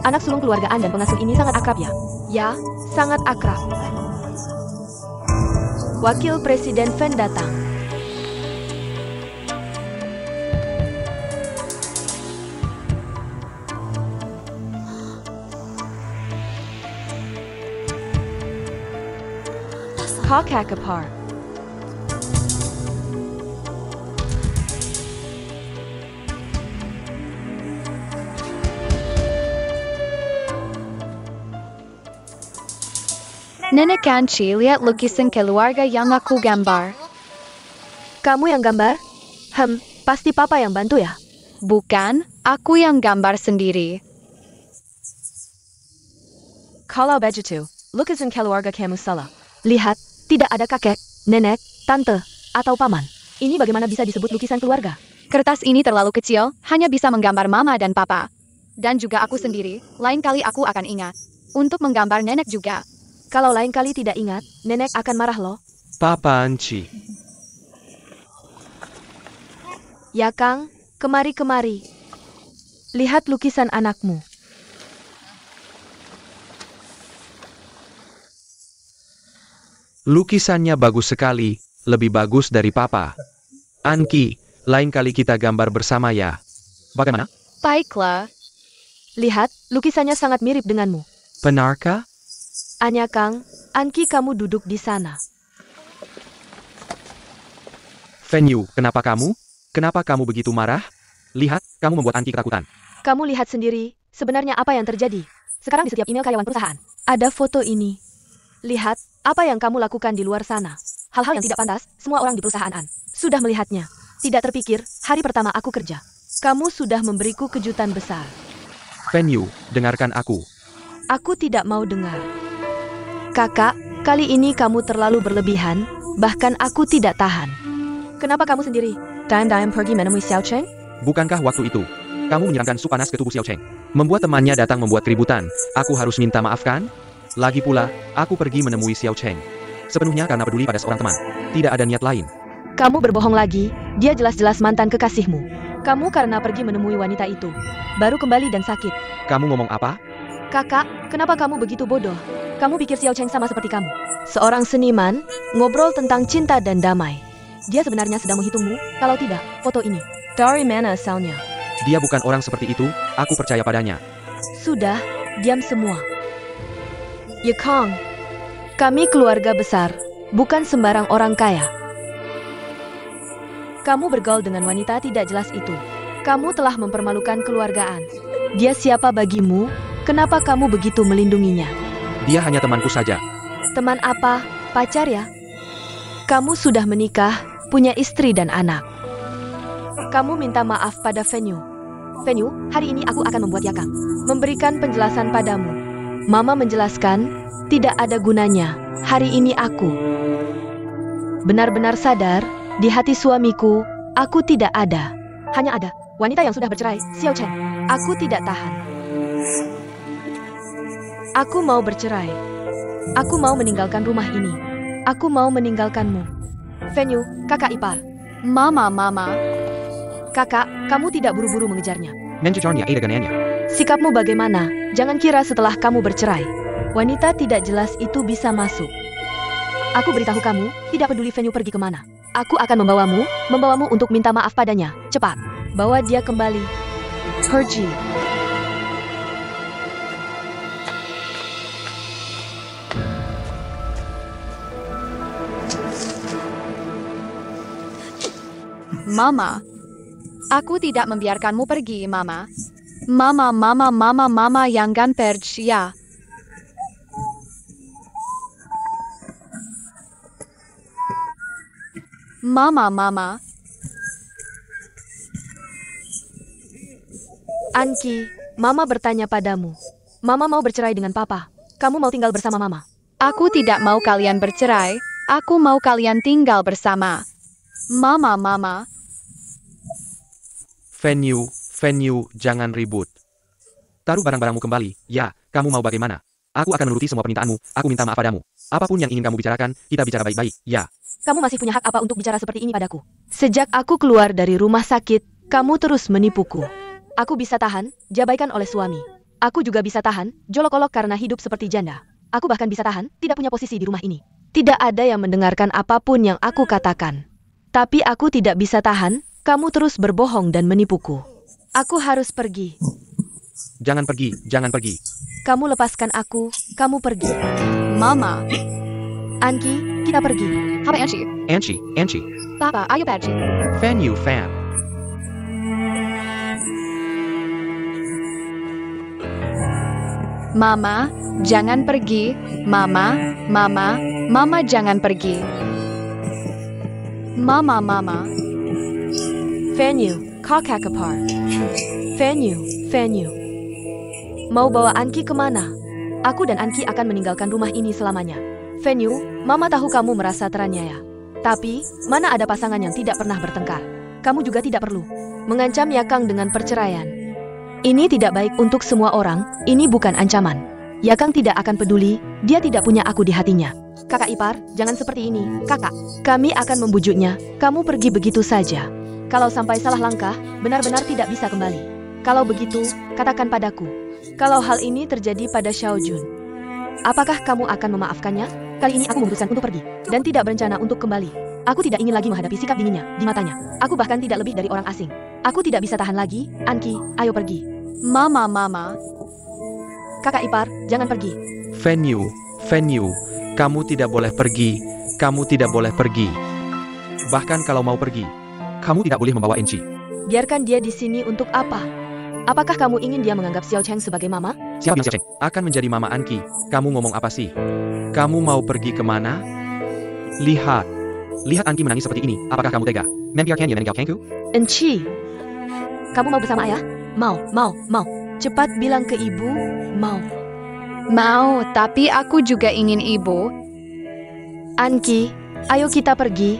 anak sulung keluarga An dan pengasuh ini sangat akrab ya? Ya, sangat akrab. Wakil Presiden Fen datang. Kakakapar. Nenek Kanci, lihat lukisan keluarga yang aku gambar. Kamu yang gambar? Pasti papa yang bantu ya? Bukan, aku yang gambar sendiri. Kalau begitu, lukisan keluarga kamu salah. Lihat, tidak ada kakek, nenek, tante, atau paman. Ini bagaimana bisa disebut lukisan keluarga? Kertas ini terlalu kecil, hanya bisa menggambar mama dan papa. Dan juga aku sendiri, lain kali aku akan ingat. Untuk menggambar nenek juga. Kalau lain kali tidak ingat, nenek akan marah loh. Papa Anci. Ya Kang, kemari. Lihat lukisan anakmu. Lukisannya bagus sekali, lebih bagus dari papa. Anki, lain kali kita gambar bersama ya. Bagaimana? Baiklah. Lihat, lukisannya sangat mirip denganmu. Benarkah? Anya Kang, Anki kamu duduk di sana. Venue, kenapa kamu? Kenapa kamu begitu marah? Lihat, kamu membuat Anki ketakutan. Kamu lihat sendiri, sebenarnya apa yang terjadi. Sekarang di setiap email karyawan perusahaan, ada foto ini. Lihat, apa yang kamu lakukan di luar sana. Hal-hal yang tidak pantas, semua orang di perusahaan sudah melihatnya. Tidak terpikir, hari pertama aku kerja. Kamu sudah memberiku kejutan besar. Venue, dengarkan aku. Aku tidak mau dengar. Kakak, kali ini kamu terlalu berlebihan, bahkan aku tidak tahan. Kenapa kamu sendiri? Diam pergi menemui Xiao Cheng? Bukankah waktu itu, kamu menyiramkan sup panas ke tubuh Xiao Cheng? Membuat temannya datang membuat keributan, aku harus minta maaf kan? Lagi pula, aku pergi menemui Xiao Cheng. Sepenuhnya karena peduli pada seorang teman. Tidak ada niat lain. Kamu berbohong lagi, dia jelas-jelas mantan kekasihmu. Kamu karena pergi menemui wanita itu, baru kembali dan sakit. Kamu ngomong apa? Kakak, kenapa kamu begitu bodoh? Kamu pikir Xiao Cheng sama seperti kamu? Seorang seniman, ngobrol tentang cinta dan damai. Dia sebenarnya sedang menghitungmu, kalau tidak, foto ini. Dari mana asalnya? Dia bukan orang seperti itu, aku percaya padanya. Sudah, diam semua. Ye Kang, kami keluarga besar, bukan sembarang orang kaya. Kamu bergaul dengan wanita tidak jelas itu. Kamu telah mempermalukan keluargaan. Dia siapa bagimu? Kenapa kamu begitu melindunginya? Dia hanya temanku saja. Teman apa? Pacar ya? Kamu sudah menikah, punya istri dan anak. Kamu minta maaf pada Venue. Venue, hari ini aku akan membuat Yakang memberikan penjelasan padamu. Mama menjelaskan, tidak ada gunanya. Hari ini aku benar-benar sadar, di hati suamiku, aku tidak ada. Hanya ada wanita yang sudah bercerai, Xiao Cheng. Aku tidak tahan. Aku mau bercerai. Aku mau meninggalkan rumah ini. Aku mau meninggalkanmu. Venue, kakak ipar. Mama. Kakak, kamu tidak buru-buru mengejarnya. Nencucornya gananya. Sikapmu bagaimana? Jangan kira setelah kamu bercerai, wanita tidak jelas itu bisa masuk. Aku beritahu kamu, tidak peduli Venue pergi kemana. Aku akan membawamu untuk minta maaf padanya. Cepat, bawa dia kembali. Pergi. Mama, aku tidak membiarkanmu pergi, Mama. Mama, jangan pergi ya. Mama. Anki, Mama bertanya padamu. Mama mau bercerai dengan Papa. Kamu mau tinggal bersama Mama? Aku tidak mau kalian bercerai. Aku mau kalian tinggal bersama. Mama. Venue, jangan ribut. Taruh barang-barangmu kembali. Ya, kamu mau bagaimana? Aku akan menuruti semua permintaanmu. Aku minta maaf padamu. Apapun yang ingin kamu bicarakan, kita bicara baik-baik. Ya. Kamu masih punya hak apa untuk bicara seperti ini padaku? Sejak aku keluar dari rumah sakit, kamu terus menipuku. Aku bisa tahan, diabaikan oleh suami. Aku juga bisa tahan, jolok-olok karena hidup seperti janda. Aku bahkan bisa tahan, tidak punya posisi di rumah ini. Tidak ada yang mendengarkan apapun yang aku katakan. Tapi aku tidak bisa tahan, kamu terus berbohong dan menipuku. Aku harus pergi. Jangan pergi, jangan pergi. Kamu lepaskan aku, kamu pergi. Mama. Anki, kita pergi. Apa Anchi? Anchi. Papa, ayo pergi. Fenyu, Fan. Mama, jangan pergi. Mama jangan pergi. Mama. Fenyu, kakakapar. Fenyu. Mau bawa Anki kemana? Aku dan Anki akan meninggalkan rumah ini selamanya. Fenyu, Mama tahu kamu merasa teraniaya. Tapi, mana ada pasangan yang tidak pernah bertengkar. Kamu juga tidak perlu mengancam Yakang dengan perceraian. Ini tidak baik untuk semua orang, ini bukan ancaman. Yakang tidak akan peduli, dia tidak punya aku di hatinya. Kakak ipar, jangan seperti ini, kakak. Kami akan membujuknya, kamu pergi begitu saja. Kalau sampai salah langkah, benar-benar tidak bisa kembali. Kalau begitu, katakan padaku. Kalau hal ini terjadi pada Xiao Jun, apakah kamu akan memaafkannya? Kali ini aku memutuskan untuk pergi, dan tidak berencana untuk kembali. Aku tidak ingin lagi menghadapi sikap dinginnya di matanya. Aku bahkan tidak lebih dari orang asing. Aku tidak bisa tahan lagi, Anki, ayo pergi. Mama. Kakak ipar, jangan pergi. Fenyu, kamu tidak boleh pergi. Kamu tidak boleh pergi. Bahkan kalau mau pergi, kamu tidak boleh membawa Enchi. Biarkan dia di sini untuk apa? Apakah kamu ingin dia menganggap Xiao Cheng sebagai mama? Siapa yang Xiao Cheng akan menjadi mama Anki? Kamu ngomong apa sih? Kamu mau pergi kemana? Lihat Anki menangis seperti ini. Apakah kamu tega? Membiarkan dia meninggalkan Kengku? Enchi, kamu mau bersama ayah? Mau. Cepat bilang ke ibu, mau. Mau, tapi aku juga ingin ibu. Anki, ayo kita pergi.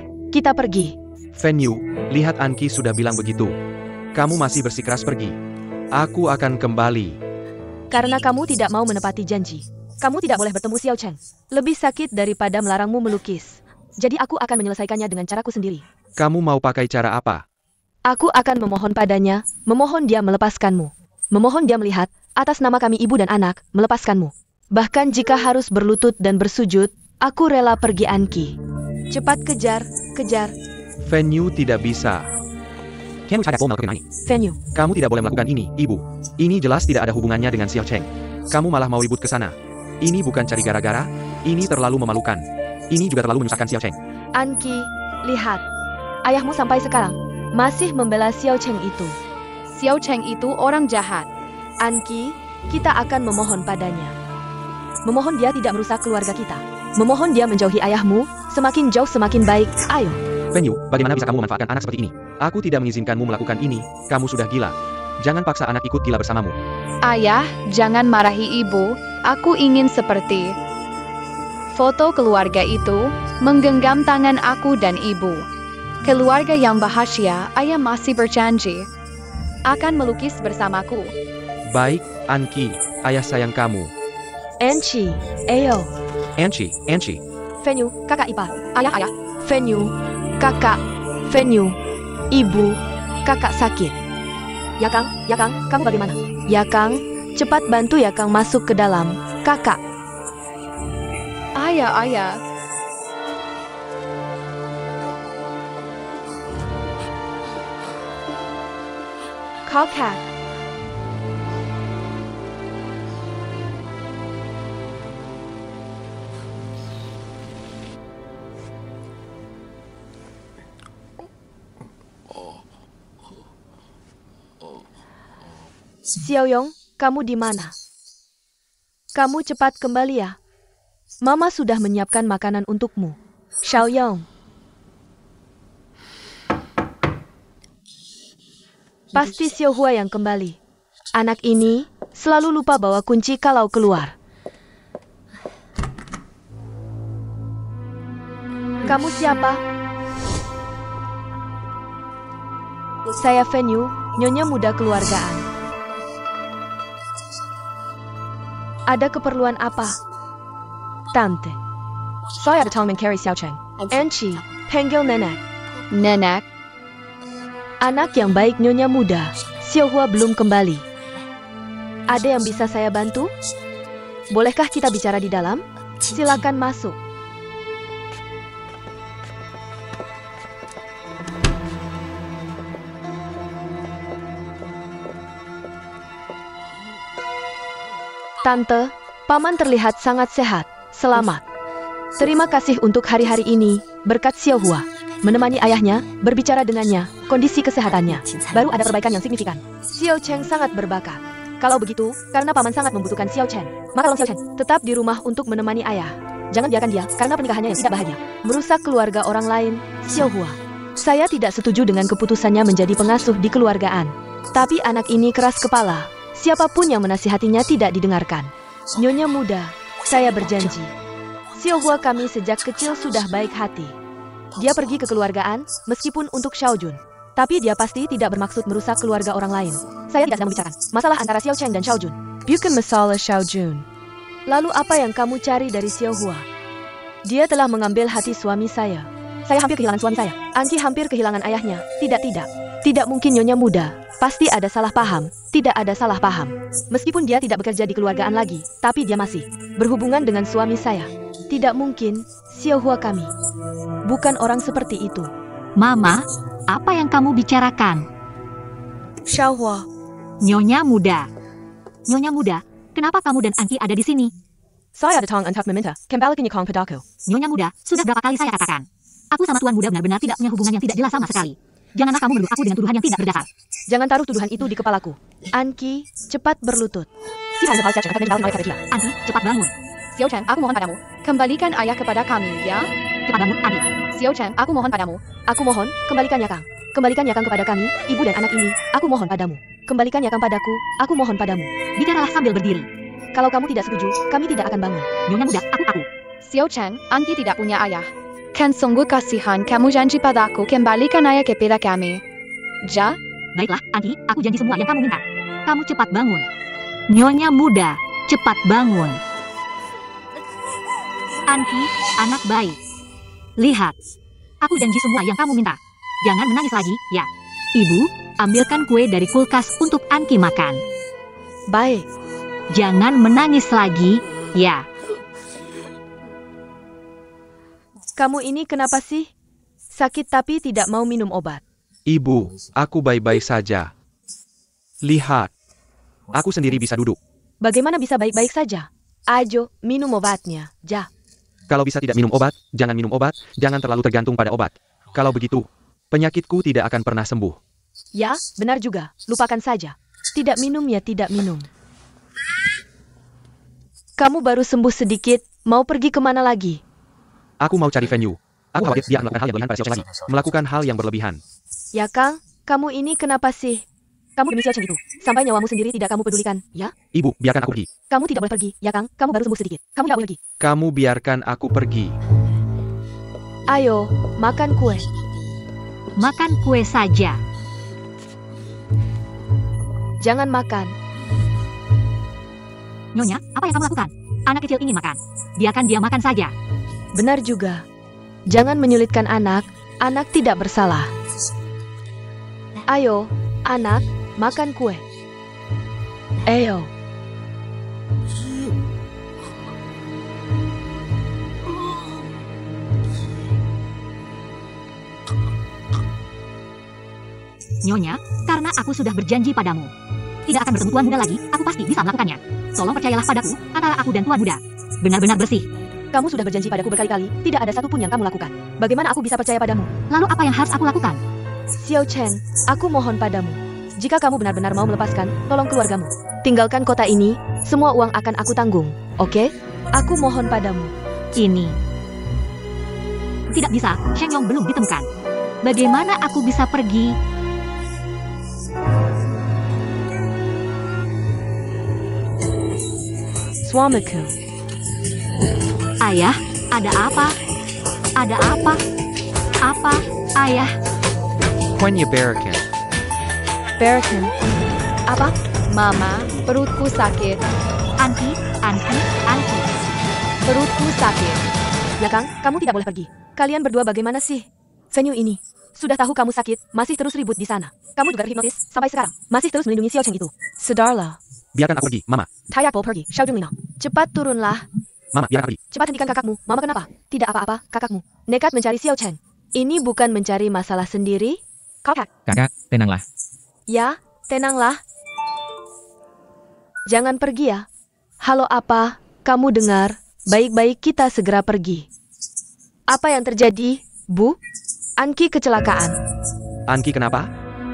Fenyu, lihat Anki sudah bilang begitu. Kamu masih bersikeras pergi. Aku akan kembali. Karena kamu tidak mau menepati janji. Kamu tidak boleh bertemu Xiao Cheng. Lebih sakit daripada melarangmu melukis. Jadi aku akan menyelesaikannya dengan caraku sendiri. Kamu mau pakai cara apa? Aku akan memohon padanya, memohon dia melepaskanmu. Memohon dia melihat, atas nama kami ibu dan anak, melepaskanmu. Bahkan jika harus berlutut dan bersujud, aku rela pergi Anki. Cepat kejar. Fenyu tidak bisa. Fenyu, Kamu tidak boleh melakukan ini, ibu. Ini jelas tidak ada hubungannya dengan Xiao Cheng. Kamu malah mau ribut ke sana. Ini bukan cari gara-gara, ini terlalu memalukan. Ini juga terlalu menyusahkan Xiao Cheng. Anki, lihat. Ayahmu sampai sekarang masih membela Xiao Cheng itu. Xiao Cheng itu orang jahat. Anki, kita akan memohon padanya. Memohon dia tidak merusak keluarga kita. Memohon dia menjauhi ayahmu, semakin jauh semakin baik, ayo. Fenyu, bagaimana bisa kamu memanfaatkan anak seperti ini? Aku tidak mengizinkanmu melakukan ini, kamu sudah gila. Jangan paksa anak ikut gila bersamamu. Ayah, jangan marahi ibu. Aku ingin seperti foto keluarga itu, menggenggam tangan aku dan ibu. Keluarga yang bahagia, ayah masih berjanji akan melukis bersamaku. Baik, Anki, ayah sayang kamu. Enchi, ayo. Enchi. Fenyu, kakak ipar. Ayah. Fenyu, kakak. Fenyu, ibu, kakak sakit. Yakang, kamu bagaimana? Yakang, cepat bantu Yakang masuk ke dalam. Kakak. Ayah. Kakak. Xiaoyong, kamu di mana? Kamu cepat kembali ya. Mama sudah menyiapkan makanan untukmu. Xiaoyong. Pasti Xiaohua yang kembali. Anak ini selalu lupa bawa kunci kalau keluar. Kamu siapa? Saya Fenyu, nyonya muda keluargaan. Ada keperluan apa? Tante. Saya datang mencari Xiao Cheng. Enchi, panggil nenek. Nenek. Anak yang baik nyonya muda. Xiaohua belum kembali. Ada yang bisa saya bantu? Bolehkah kita bicara di dalam? Silakan masuk. Tante, Paman terlihat sangat sehat. Selamat. Terima kasih untuk hari-hari ini, berkat Xiaohua. Menemani ayahnya, berbicara dengannya, kondisi kesehatannya. Baru ada perbaikan yang signifikan. Xiao Cheng sangat berbakat. Kalau begitu, karena Paman sangat membutuhkan Xiao Cheng, maka tolong Xiao Cheng tetap di rumah untuk menemani ayah. Jangan biarkan dia, karena pernikahannya yang tidak bahagia, merusak keluarga orang lain. Xiaohua, saya tidak setuju dengan keputusannya menjadi pengasuh di keluargaan. Tapi anak ini keras kepala. Siapapun yang menasihatinya tidak didengarkan. Nyonya muda, saya berjanji. Xiaohua kami sejak kecil sudah baik hati. Dia pergi ke keluargaan, meskipun untuk Xiaojun. Tapi dia pasti tidak bermaksud merusak keluarga orang lain. Saya tidak sedang membicarakan masalah antara Xiao Cheng dan Xiaojun. Bukan masalah Xiaojun. Lalu apa yang kamu cari dari Xiaohua? Dia telah mengambil hati suami saya. Saya hampir kehilangan suami saya. Angki hampir kehilangan ayahnya. Tidak mungkin Nyonya muda. Pasti ada salah paham. Tidak ada salah paham. Meskipun dia tidak bekerja di keluargaan lagi, tapi dia masih berhubungan dengan suami saya. Tidak mungkin, Xiaohua kami bukan orang seperti itu. Mama, apa yang kamu bicarakan? Xiaohua, Nyonya muda. Nyonya muda, kenapa kamu dan Angki ada di sini? saya datang untuk meminta kembali ke Nyikong padaku. Nyonya muda, sudah berapa kali saya katakan? Aku sama Tuan Muda benar-benar tidak punya hubungan yang tidak jelas sama sekali. Janganlah kamu menuduh aku dengan tuduhan yang tidak berdasar. Jangan taruh tuduhan itu di kepalaku. Anki, cepat berlutut. Angki, cepat bangun. Xiao Cheng, aku mohon padamu, kembalikan ayah kepada kami, ya? Cepat bangun, adik. Xiao Cheng, aku mohon padamu. Aku mohon, kembalikan Yakang. Kembalikan Yakang kepada kami, ibu dan anak ini. Aku mohon padamu. Kembalikan Yakang padaku, aku mohon padamu. Bicaralah sambil berdiri. Kalau kamu tidak setuju, kami tidak akan bangun. Nyonya muda, aku. Xiao Cheng, Angki tidak punya ayah. Kan sungguh kasihan, kamu janji padaku kembalikan ayah kepada kami. Ja? Baiklah, Angki, aku janji semua yang kamu minta. Kamu cepat bangun. Nyonya muda, cepat bangun. Angki, anak baik. Lihat, aku janji semua yang kamu minta. Jangan menangis lagi, ya. Ibu, ambilkan kue dari kulkas untuk Angki makan. Baik. Jangan menangis lagi, ya. Kamu ini kenapa sih? Sakit tapi tidak mau minum obat. Ibu, aku baik-baik saja. Lihat, aku sendiri bisa duduk. Bagaimana bisa baik-baik saja? Ayo, minum obatnya, Ja. Kalau bisa tidak minum obat, jangan minum obat, jangan terlalu tergantung pada obat. Kalau begitu, penyakitku tidak akan pernah sembuh. Ya, benar juga. Lupakan saja. Tidak minum ya tidak minum. Kamu baru sembuh sedikit, mau pergi kemana lagi? Aku mau cari venue. Aku khawatir dia melakukan hal yang berlebihan pada Xiao Cheng lagi. Melakukan hal yang berlebihan. Ya Kang, kamu ini kenapa sih? Kamu demi Xiao Cheng itu, sampai nyawamu sendiri tidak kamu pedulikan, ya? Ibu, biarkan aku pergi. Kamu tidak boleh pergi, ya Kang. Kamu baru sembuh sedikit. Kamu tidak boleh pergi. Kamu biarkan aku pergi. Ayo, makan kue. Makan kue saja. Jangan makan. Nyonya, apa yang kamu lakukan? Anak kecil ingin makan. Biarkan dia makan saja. Benar juga. Jangan menyulitkan anak. Anak tidak bersalah. Ayo, anak, makan kue. Ayo. Nyonya, karena aku sudah berjanji padamu. Tidak akan bertemu Tuan Muda lagi, aku pasti bisa melakukannya. Tolong percayalah padaku, antara aku dan Tuan Muda benar-benar bersih. Kamu sudah berjanji padaku berkali-kali, tidak ada satupun yang kamu lakukan. Bagaimana aku bisa percaya padamu? Lalu apa yang harus aku lakukan? Xiao Cheng, aku mohon padamu. Jika kamu benar-benar mau melepaskan, tolong keluargamu. Tinggalkan kota ini, semua uang akan aku tanggung, oke? Aku mohon padamu. Ini. Tidak bisa, Sheng Long belum ditemukan. Bagaimana aku bisa pergi? Suamiku. Ayah, ada apa? Ada apa? Apa, ayah? Punya berakan. Berakan. Apa? Mama, perutku sakit. Angki. Perutku sakit. Ya Kang, kamu tidak boleh pergi. Kalian berdua bagaimana sih? Venue ini. Sudah tahu kamu sakit, masih terus ribut di sana. Kamu juga terhipnotis, sampai sekarang. Masih terus melindungi Xiao Cheng itu. Sudarlah. Biarkan aku pergi, Mama. Tayakbo pergi, Xiaojun Lino. Cepat turunlah. Mama, biarkan aku pergi. Cepat hentikan kakakmu. Mama kenapa? Tidak apa-apa, kakakmu. Nekat mencari Xiao Cheng. Ini bukan mencari masalah sendiri. Kakak. Kakak, tenanglah. Ya, tenanglah. Jangan pergi ya. Halo apa? Kamu dengar? Baik-baik kita segera pergi. Apa yang terjadi, Bu? Anki kecelakaan. Anki kenapa?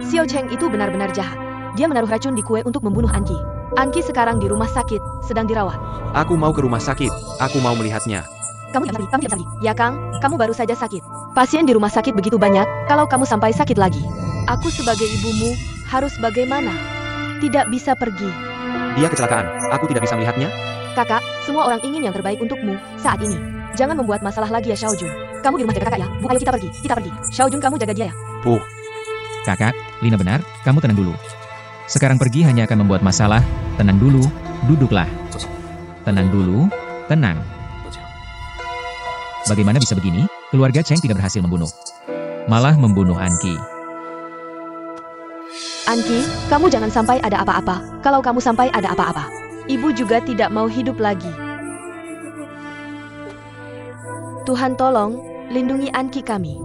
Xiao Cheng itu benar-benar jahat. Dia menaruh racun di kue untuk membunuh Anki. Anki sekarang di rumah sakit, sedang dirawat. Aku mau ke rumah sakit. Aku mau melihatnya. Kamu tidak bisa pergi. Ya Kang, kamu baru saja sakit. Pasien di rumah sakit begitu banyak, kalau kamu sampai sakit lagi. Aku sebagai ibumu, harus bagaimana? Tidak bisa pergi. Dia kecelakaan. Aku tidak bisa melihatnya. Kakak, semua orang ingin yang terbaik untukmu, saat ini. Jangan membuat masalah lagi ya Xiaojun. Kamu di rumah jaga kakak ya. Bu, ayo kita pergi. Kita pergi. Xiaojun, kamu jaga dia ya. Puh. Kakak, Lina benar, kamu tenang dulu. Sekarang pergi hanya akan membuat masalah. Tenang dulu, duduklah. Tenang dulu, tenang. Bagaimana bisa begini? Keluarga Cheng tidak berhasil membunuh. Malah membunuh Anki. Anki, kamu jangan sampai ada apa-apa. Kalau kamu sampai ada apa-apa, ibu juga tidak mau hidup lagi. Tuhan tolong, lindungi Anki kami.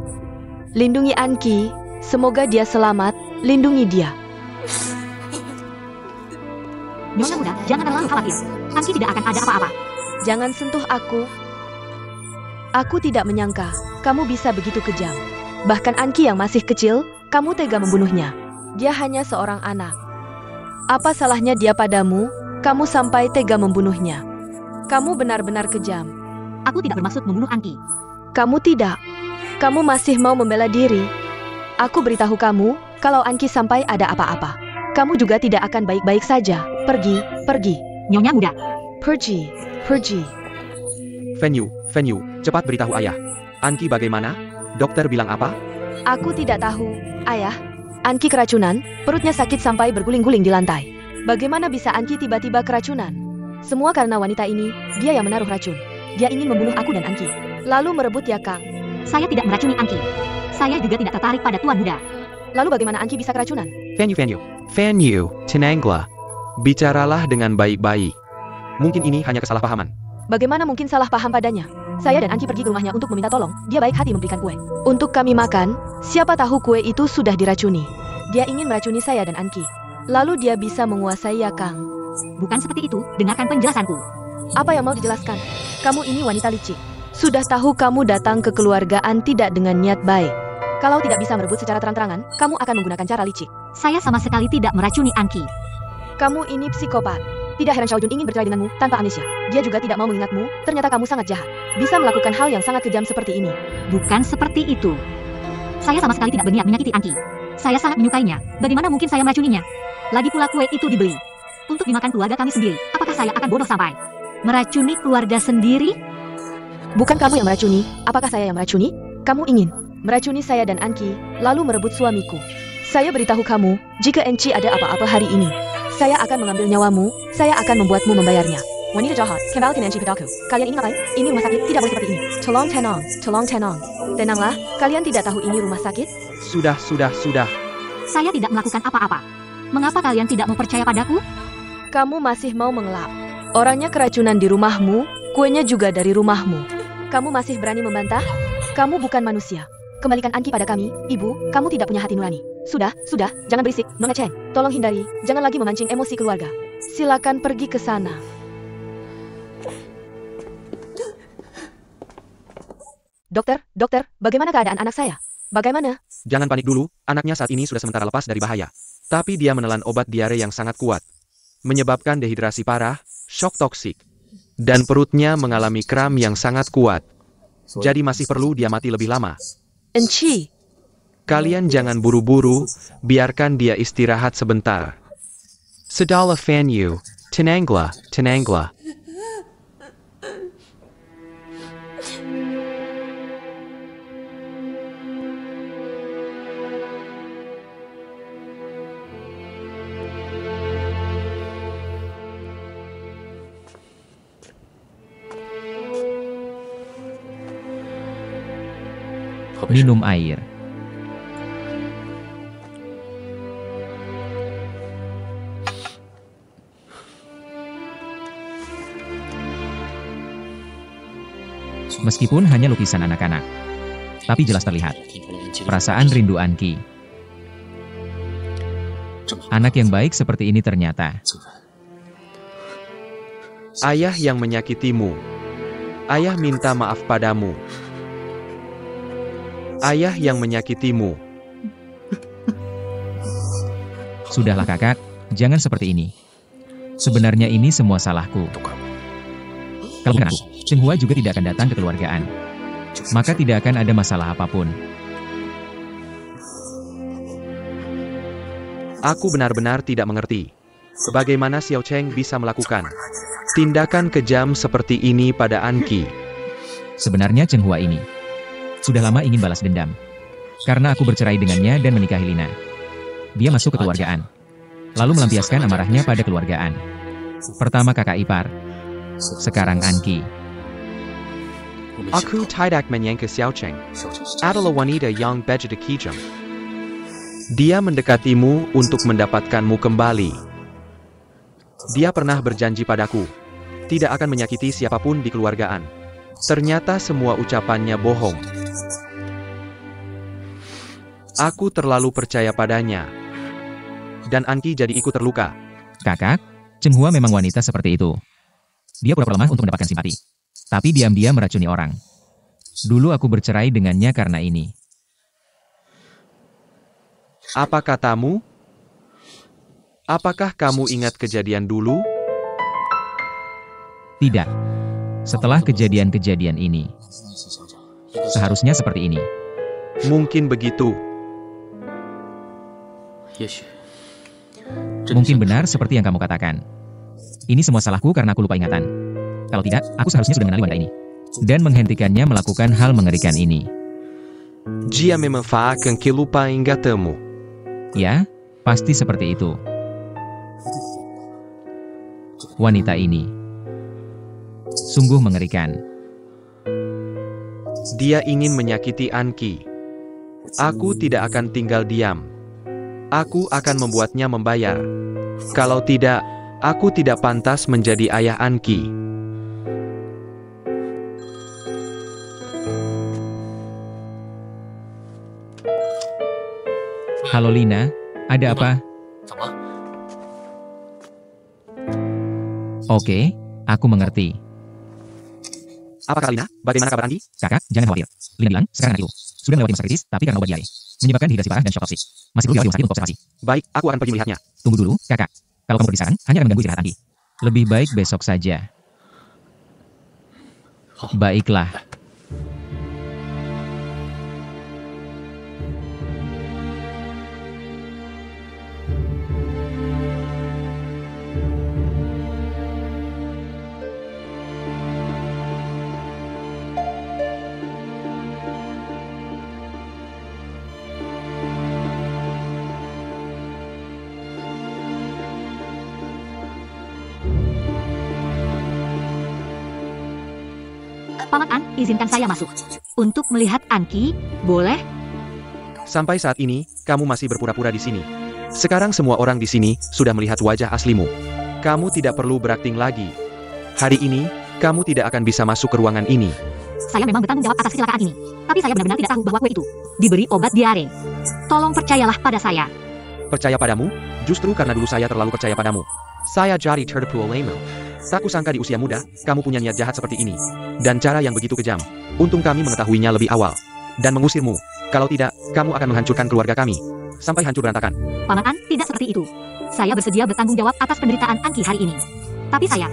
Lindungi Anki, semoga dia selamat, lindungi dia. Nyonya muda, jangan terlalu khawatir. Anki tidak akan ada apa-apa. Jangan sentuh aku. Aku tidak menyangka, kamu bisa begitu kejam. Bahkan Anki yang masih kecil, kamu tega membunuhnya. Dia hanya seorang anak. Apa salahnya dia padamu, kamu sampai tega membunuhnya? Kamu benar-benar kejam. Aku tidak bermaksud membunuh Anki. Kamu tidak. Kamu masih mau membela diri. Aku beritahu kamu, kalau Anki sampai ada apa-apa, kamu juga tidak akan baik-baik saja. Pergi, pergi. Nyonya muda. Pergi, pergi. Venue, cepat beritahu ayah. Anki bagaimana? Dokter bilang apa? Aku tidak tahu, ayah. Anki keracunan, perutnya sakit sampai berguling-guling di lantai. Bagaimana bisa Anki tiba-tiba keracunan? Semua karena wanita ini, dia yang menaruh racun. Dia ingin membunuh aku dan Anki. Lalu merebut ya Kang. Saya tidak meracuni Anki. Saya juga tidak tertarik pada tuan muda. Lalu bagaimana Anki bisa keracunan? Venue, tenanglah. Bicaralah dengan baik-baik. Mungkin ini hanya kesalahpahaman. Bagaimana mungkin salah paham padanya? Saya dan Anki pergi ke rumahnya untuk meminta tolong. Dia baik hati memberikan kue untuk kami makan. Siapa tahu kue itu sudah diracuni. Dia ingin meracuni saya dan Anki. Lalu dia bisa menguasai ya Kang. Bukan seperti itu, dengarkan penjelasanku. Apa yang mau dijelaskan? Kamu ini wanita licik. Sudah tahu kamu datang ke keluargaan tidak dengan niat baik. Kalau tidak bisa merebut secara terang-terangan, kamu akan menggunakan cara licik. Saya sama sekali tidak meracuni Anki. Kamu ini psikopat. Tidak heran Xiaojun ingin bercerai denganmu tanpa amnesia. Dia juga tidak mau mengingatmu, ternyata kamu sangat jahat. Bisa melakukan hal yang sangat kejam seperti ini. Bukan seperti itu. Saya sama sekali tidak berniat menyakiti Anki. Saya sangat menyukainya. Bagaimana mungkin saya meracuninya? Lagi pula kue itu dibeli untuk dimakan keluarga kami sendiri. Apakah saya akan bodoh sampai meracuni keluarga sendiri? Bukan kamu yang meracuni. Apakah saya yang meracuni? Kamu ingin meracuni saya dan Anki, lalu merebut suamiku. Saya beritahu kamu, jika Enci ada apa-apa hari ini, saya akan mengambil nyawamu, saya akan membuatmu membayarnya. Wanita jahat, kembalikan Enci padaku. Kalian ini ngapain? Ini rumah sakit, tidak boleh seperti ini. Tolong tenang. Tenanglah, kalian tidak tahu ini rumah sakit? Sudah. Saya tidak melakukan apa-apa. Mengapa kalian tidak mau percaya padaku? Kamu masih mau mengelak. Orangnya keracunan di rumahmu, kuenya juga dari rumahmu. Kamu masih berani membantah? Kamu bukan manusia. Kembalikan Anki pada kami, ibu, kamu tidak punya hati nurani. Sudah, jangan berisik, Nona Chen. Tolong hindari, jangan lagi memancing emosi keluarga. Silakan pergi ke sana. Dokter, bagaimana keadaan anak saya? Bagaimana? Jangan panik dulu, anaknya saat ini sudah sementara lepas dari bahaya. Tapi dia menelan obat diare yang sangat kuat. Menyebabkan dehidrasi parah, shock toksik. Dan perutnya mengalami kram yang sangat kuat. Jadi masih perlu dia mati lebih lama. Enci. Kalian jangan buru-buru, biarkan dia istirahat sebentar. Sudahlah Venue, tenanglah. Minum air. Meskipun hanya lukisan anak-anak, tapi jelas terlihat perasaan rindu Anki. Anak yang baik seperti ini ternyata. Ayah yang menyakitimu. Ayah minta maaf padamu. Ayah yang menyakitimu. Sudahlah kakak, jangan seperti ini. Sebenarnya ini semua salahku. Kalau bukan aku, Cheng Hua juga tidak akan datang ke keluargaan. Maka tidak akan ada masalah apapun. Aku benar-benar tidak mengerti. Bagaimana Xiao Cheng bisa melakukan tindakan kejam seperti ini pada Anki. Sebenarnya Cheng Hua ini sudah lama ingin balas dendam. Karena aku bercerai dengannya dan menikahi Lina. Dia masuk ke keluargaan. Lalu melampiaskan amarahnya pada keluargaan. Pertama kakak ipar. Sekarang Anki. Aku tidak menyangka Xiao Cheng adalah wanita yang begitu kejam. Dia mendekatimu untuk mendapatkanmu kembali. Dia pernah berjanji padaku, tidak akan menyakiti siapapun di keluargaan. Ternyata semua ucapannya bohong. Aku terlalu percaya padanya. Dan Anki jadi ikut terluka. Kakak, Cheng Hua memang wanita seperti itu. Dia pura-pura lemah untuk mendapatkan simpati. Tapi diam-diam meracuni orang. Dulu aku bercerai dengannya karena ini. Apa katamu? Apakah kamu ingat kejadian dulu? Tidak. Setelah kejadian-kejadian ini. Seharusnya seperti ini. Mungkin begitu. Mungkin benar seperti yang kamu katakan. Ini semua salahku karena aku lupa ingatan. Kalau tidak, aku seharusnya sudah mengenali wanita ini. Dan menghentikannya melakukan hal mengerikan ini. Dia memanfaatkan kelupaan ingatamu. Ya, pasti seperti itu. Wanita ini sungguh mengerikan. Dia ingin menyakiti Anki. Aku tidak akan tinggal diam. Aku akan membuatnya membayar. Kalau tidak, aku tidak pantas menjadi ayah Anki. Halo Lina, ada apa? Oke, aku mengerti. Apakah Lina? Bagaimana kabar Anki? Kakak, jangan khawatir. Lina bilang, sekarang anak itu sudah melewati masa kritis, tapi karena obat diare menyebabkan dehidrasi parah dan shock toksik. Masih perlu dirawat di rumah sakit untuk observasi. Baik, aku akan pergi melihatnya. Tunggu dulu, kakak. Kalau kamu pergi sekarang, hanya akan mengganggu istirahat Anki. Lebih baik besok saja. Baiklah. Paman An, izinkan saya masuk. Untuk melihat Anki, boleh? Sampai saat ini, kamu masih berpura-pura di sini. Sekarang semua orang di sini sudah melihat wajah aslimu. Kamu tidak perlu berakting lagi. Hari ini, kamu tidak akan bisa masuk ke ruangan ini. Saya memang bertanggung jawab atas kecelakaan ini. Tapi saya benar-benar tidak tahu bahwa kue itu diberi obat diare. Tolong percayalah pada saya. Percaya padamu? Justru karena dulu saya terlalu percaya padamu. Saya jadi tertipu olehmu. Tak kusangka di usia muda, kamu punya niat jahat seperti ini. Dan cara yang begitu kejam. Untung kami mengetahuinya lebih awal. Dan mengusirmu. Kalau tidak, kamu akan menghancurkan keluarga kami. Sampai hancur berantakan. Paman An, tidak seperti itu. Saya bersedia bertanggung jawab atas penderitaan Anki hari ini. Tapi saya...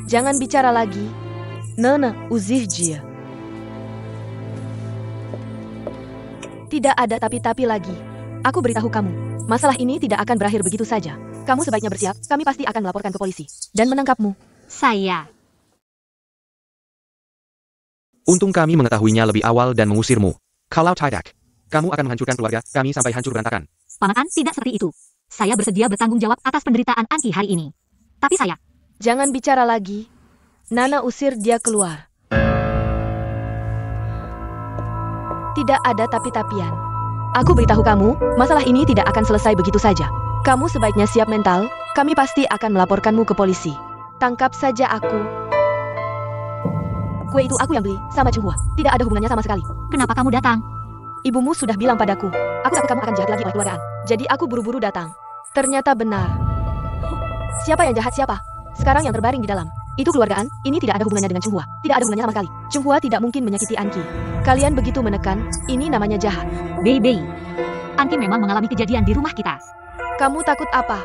Jangan bicara lagi. Nana, uzih dia. Tidak ada tapi-tapi lagi. Aku beritahu kamu, masalah ini tidak akan berakhir begitu saja. Kamu sebaiknya bersiap, kami pasti akan melaporkan ke polisi. Dan menangkapmu. Saya... Untung kami mengetahuinya lebih awal dan mengusirmu. Kalau tidak, kamu akan menghancurkan keluarga kami sampai hancur berantakan. Paman An, tidak seperti itu. Saya bersedia bertanggung jawab atas penderitaan Anki hari ini. Tapi saya... Jangan bicara lagi. Nana usir dia keluar. Tidak ada tapi-tapian. Aku beritahu kamu, masalah ini tidak akan selesai begitu saja. Kamu sebaiknya siap mental, kami pasti akan melaporkanmu ke polisi. Tangkap saja aku. Kue itu aku yang beli, sama Chunghua. Tidak ada hubungannya sama sekali. Kenapa kamu datang? Ibumu sudah bilang padaku. Aku takut kamu akan jahat lagi oleh keluargaan. Jadi aku buru-buru datang. Ternyata benar. Siapa yang jahat siapa? Sekarang yang terbaring di dalam. Itu keluargaan, ini tidak ada hubungannya dengan Chunghua. Tidak ada hubungannya sama sekali. Chunghua tidak mungkin menyakiti Anki. Kalian begitu menekan, ini namanya jahat. Bei. Anki memang mengalami kejadian di rumah kita. Kamu takut apa?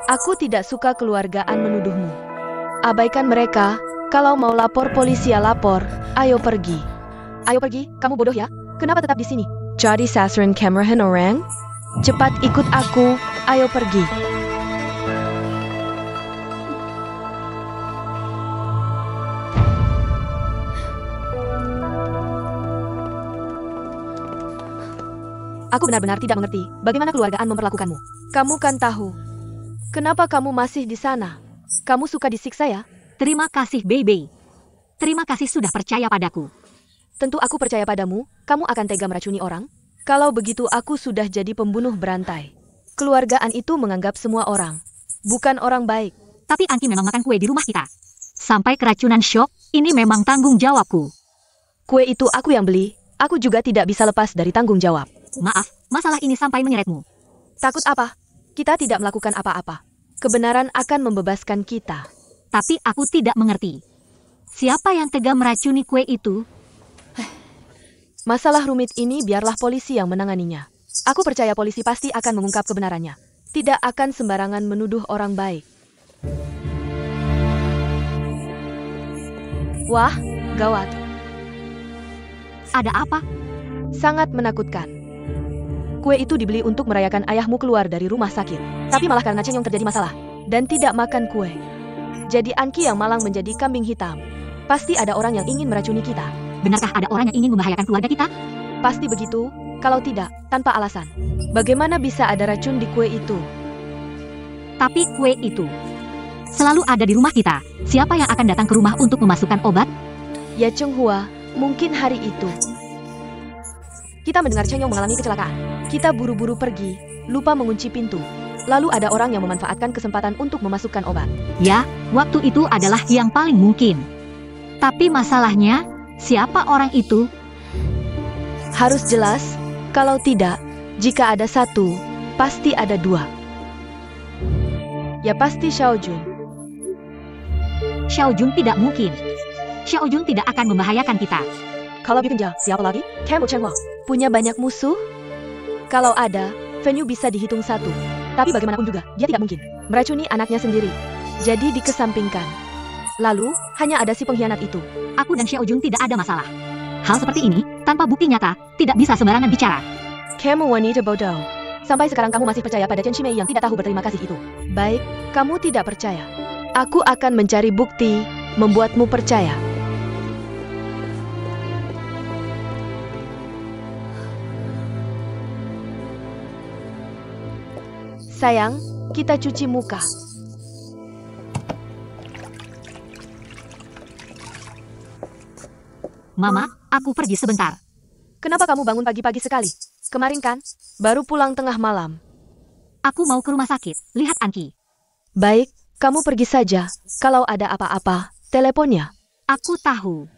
Aku tidak suka keluargaan menuduhmu. Abaikan mereka. Kalau mau lapor polisi ya lapor. Ayo pergi. Ayo pergi, kamu bodoh ya? Kenapa tetap di sini? Jadi sasaran kamerahan orang? Cepat ikut aku, ayo pergi. Aku benar-benar tidak mengerti bagaimana keluargaan memperlakukanmu. Kamu kan tahu. Kenapa kamu masih di sana? Kamu suka disiksa ya? Terima kasih, Bei. Terima kasih sudah percaya padaku. Tentu aku percaya padamu, kamu akan tega meracuni orang? Kalau begitu aku sudah jadi pembunuh berantai. Keluargaan itu menganggap semua orang. Bukan orang baik. Tapi Anki memang makan kue di rumah kita. Sampai keracunan syok, ini memang tanggung jawabku. Kue itu aku yang beli, aku juga tidak bisa lepas dari tanggung jawab. Maaf, masalah ini sampai menyeretmu. Takut apa? Kita tidak melakukan apa-apa. Kebenaran akan membebaskan kita. Tapi aku tidak mengerti. Siapa yang tega meracuni kue itu? Masalah rumit ini biarlah polisi yang menanganinya. Aku percaya polisi pasti akan mengungkap kebenarannya. Tidak akan sembarangan menuduh orang baik. Wah, gawat. Ada apa? Sangat menakutkan. Kue itu dibeli untuk merayakan ayahmu keluar dari rumah sakit. Tapi malah karena Chen Yong terjadi masalah. Dan tidak makan kue. Jadi Anki yang malang menjadi kambing hitam. Pasti ada orang yang ingin meracuni kita. Benarkah ada orang yang ingin membahayakan keluarga kita? Pasti begitu, kalau tidak, tanpa alasan. Bagaimana bisa ada racun di kue itu? Tapi kue itu selalu ada di rumah kita. Siapa yang akan datang ke rumah untuk memasukkan obat? Ya Chunghua, mungkin hari itu. Kita mendengar Chen Yong mengalami kecelakaan. Kita buru-buru pergi, lupa mengunci pintu. Lalu ada orang yang memanfaatkan kesempatan untuk memasukkan obat. Ya, waktu itu adalah yang paling mungkin. Tapi masalahnya, siapa orang itu? Harus jelas, kalau tidak, jika ada satu, pasti ada dua. Ya pasti Xiao Jun. Xiao Jun tidak mungkin. Xiao Jun tidak akan membahayakan kita. Kalau Bikenja, siapa lagi? Kamu Chen Hua. Punya banyak musuh? Kalau ada, Venue bisa dihitung satu. Tapi bagaimanapun juga, dia tidak mungkin meracuni anaknya sendiri. Jadi dikesampingkan. Lalu, hanya ada si pengkhianat itu. Aku dan Xiao Jun tidak ada masalah. Hal seperti ini, tanpa bukti nyata, tidak bisa sembarangan bicara. Kamu wanita bodoh. Sampai sekarang kamu masih percaya pada Chen Shimei yang tidak tahu berterima kasih itu. Baik, kamu tidak percaya. Aku akan mencari bukti, membuatmu percaya. Sayang, kita cuci muka. Mama, aku pergi sebentar. Kenapa kamu bangun pagi-pagi sekali? Kemarin kan, baru pulang tengah malam. Aku mau ke rumah sakit, lihat Anki. Baik, kamu pergi saja. Kalau ada apa-apa, teleponnya. Aku tahu.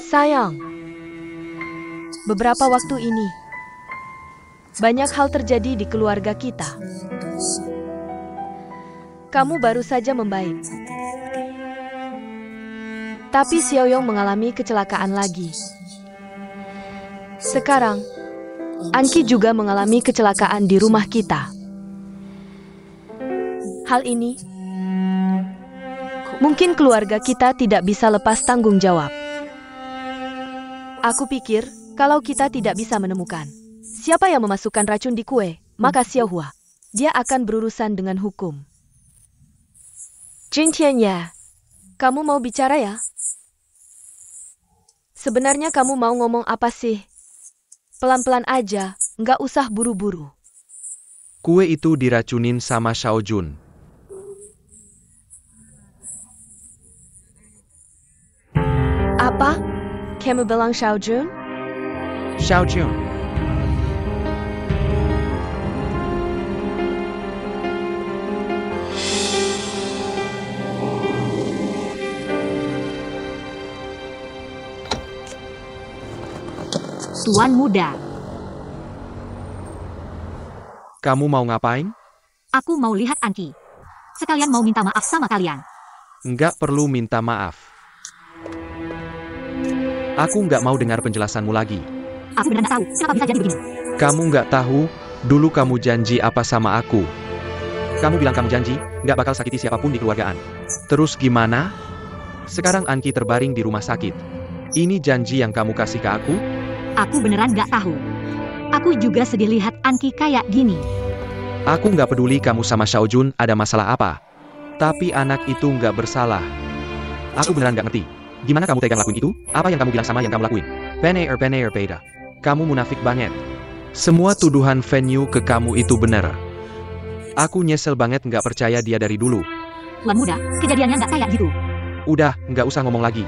Sayang, beberapa waktu ini, banyak hal terjadi di keluarga kita. Kamu baru saja membaik. Tapi Xiao Yong mengalami kecelakaan lagi. Sekarang, Anki juga mengalami kecelakaan di rumah kita. Hal ini, mungkin keluarga kita tidak bisa lepas tanggung jawab. Aku pikir, kalau kita tidak bisa menemukan siapa yang memasukkan racun di kue, maka Xiao Hua, dia akan berurusan dengan hukum. Jintianya, kamu mau bicara ya? Sebenarnya kamu mau ngomong apa sih? Pelan-pelan aja, nggak usah buru-buru. Kue itu diracunin sama Xiao Jun. Apa? Kamu bilang Xiao Jun? Xiao Jun. Tuan muda. Kamu mau ngapain? Aku mau lihat Anki. Sekalian mau minta maaf sama kalian. Nggak perlu minta maaf. Aku nggak mau dengar penjelasanmu lagi. Aku benar nggak tahu kenapa bisa jadi begini. Kamu nggak tahu, dulu kamu janji apa sama aku. Kamu bilang kamu janji, nggak bakal sakiti siapapun di keluargaan. Terus gimana? Sekarang Anki terbaring di rumah sakit. Ini janji yang kamu kasih ke aku? Aku beneran nggak tahu. Aku juga sedih lihat Anki kayak gini. Aku nggak peduli kamu sama Xiao Jun ada masalah apa. Tapi anak itu nggak bersalah. Aku beneran nggak ngerti. Gimana kamu tega ngelakuin itu? Apa yang kamu bilang sama yang kamu lakuin? Bener beda. Kamu munafik banget. Semua tuduhan Venue ke kamu itu bener. Aku nyesel banget nggak percaya dia dari dulu. Tuan muda, kejadiannya nggak kayak gitu. Udah, nggak usah ngomong lagi.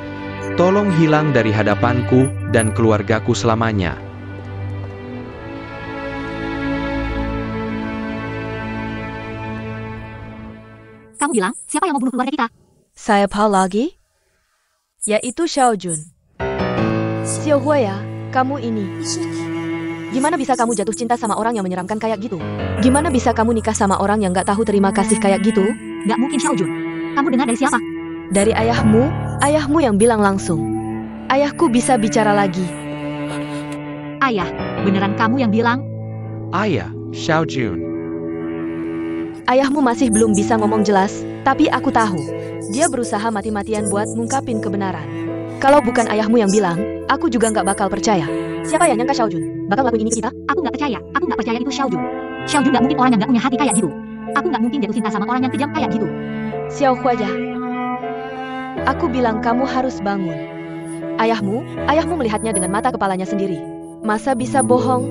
Tolong hilang dari hadapanku dan keluargaku selamanya. Kamu bilang, siapa yang mau bunuh keluarga kita? Saya Paul lagi? Yaitu Xiao Jun. Xiao Hua ya, kamu ini. Gimana bisa kamu jatuh cinta sama orang yang menyeramkan kayak gitu? Gimana bisa kamu nikah sama orang yang gak tahu terima kasih kayak gitu? Gak mungkin Xiao Jun. Kamu dengar dari siapa? Dari ayahmu yang bilang langsung. Ayahku bisa bicara lagi. Ayah, beneran kamu yang bilang? Ayah, Xiao Jun. Ayahmu masih belum bisa ngomong jelas, tapi aku tahu. Dia berusaha mati-matian buat ngungkapin kebenaran. Kalau bukan ayahmu yang bilang, aku juga nggak bakal percaya. Siapa yang nyangka Xiao Jun bakal lakuin ini ke kita? Aku nggak percaya. Aku nggak percaya itu Xiao Jun. Xiao Jun nggak mungkin orang yang nggak punya hati kayak gitu. Aku nggak mungkin jatuh cinta sama orang yang kejam kayak gitu. Xiao Hua aja. Aku bilang kamu harus bangun. Ayahmu melihatnya dengan mata kepalanya sendiri. Masa bisa bohong?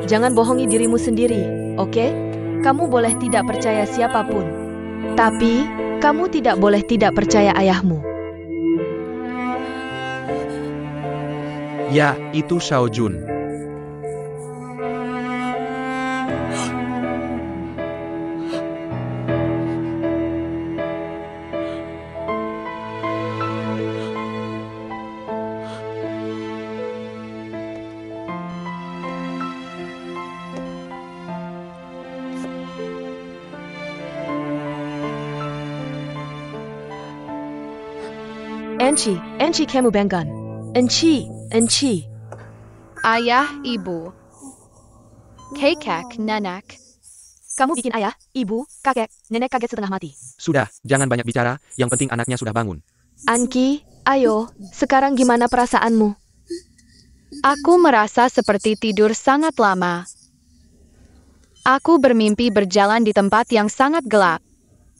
Jangan bohongi dirimu sendiri, oke? Kamu boleh tidak percaya siapapun. Tapi, kamu tidak boleh tidak percaya ayahmu. Ya, itu Xiao Jun. Enci kamu banggan. Enci. Ayah, ibu. Kakek, nenek. Kamu bikin ayah, ibu, kakek, nenek kaget setengah mati. Sudah, jangan banyak bicara, yang penting anaknya sudah bangun. Anki, ayo, sekarang gimana perasaanmu? Aku merasa seperti tidur sangat lama. Aku bermimpi berjalan di tempat yang sangat gelap.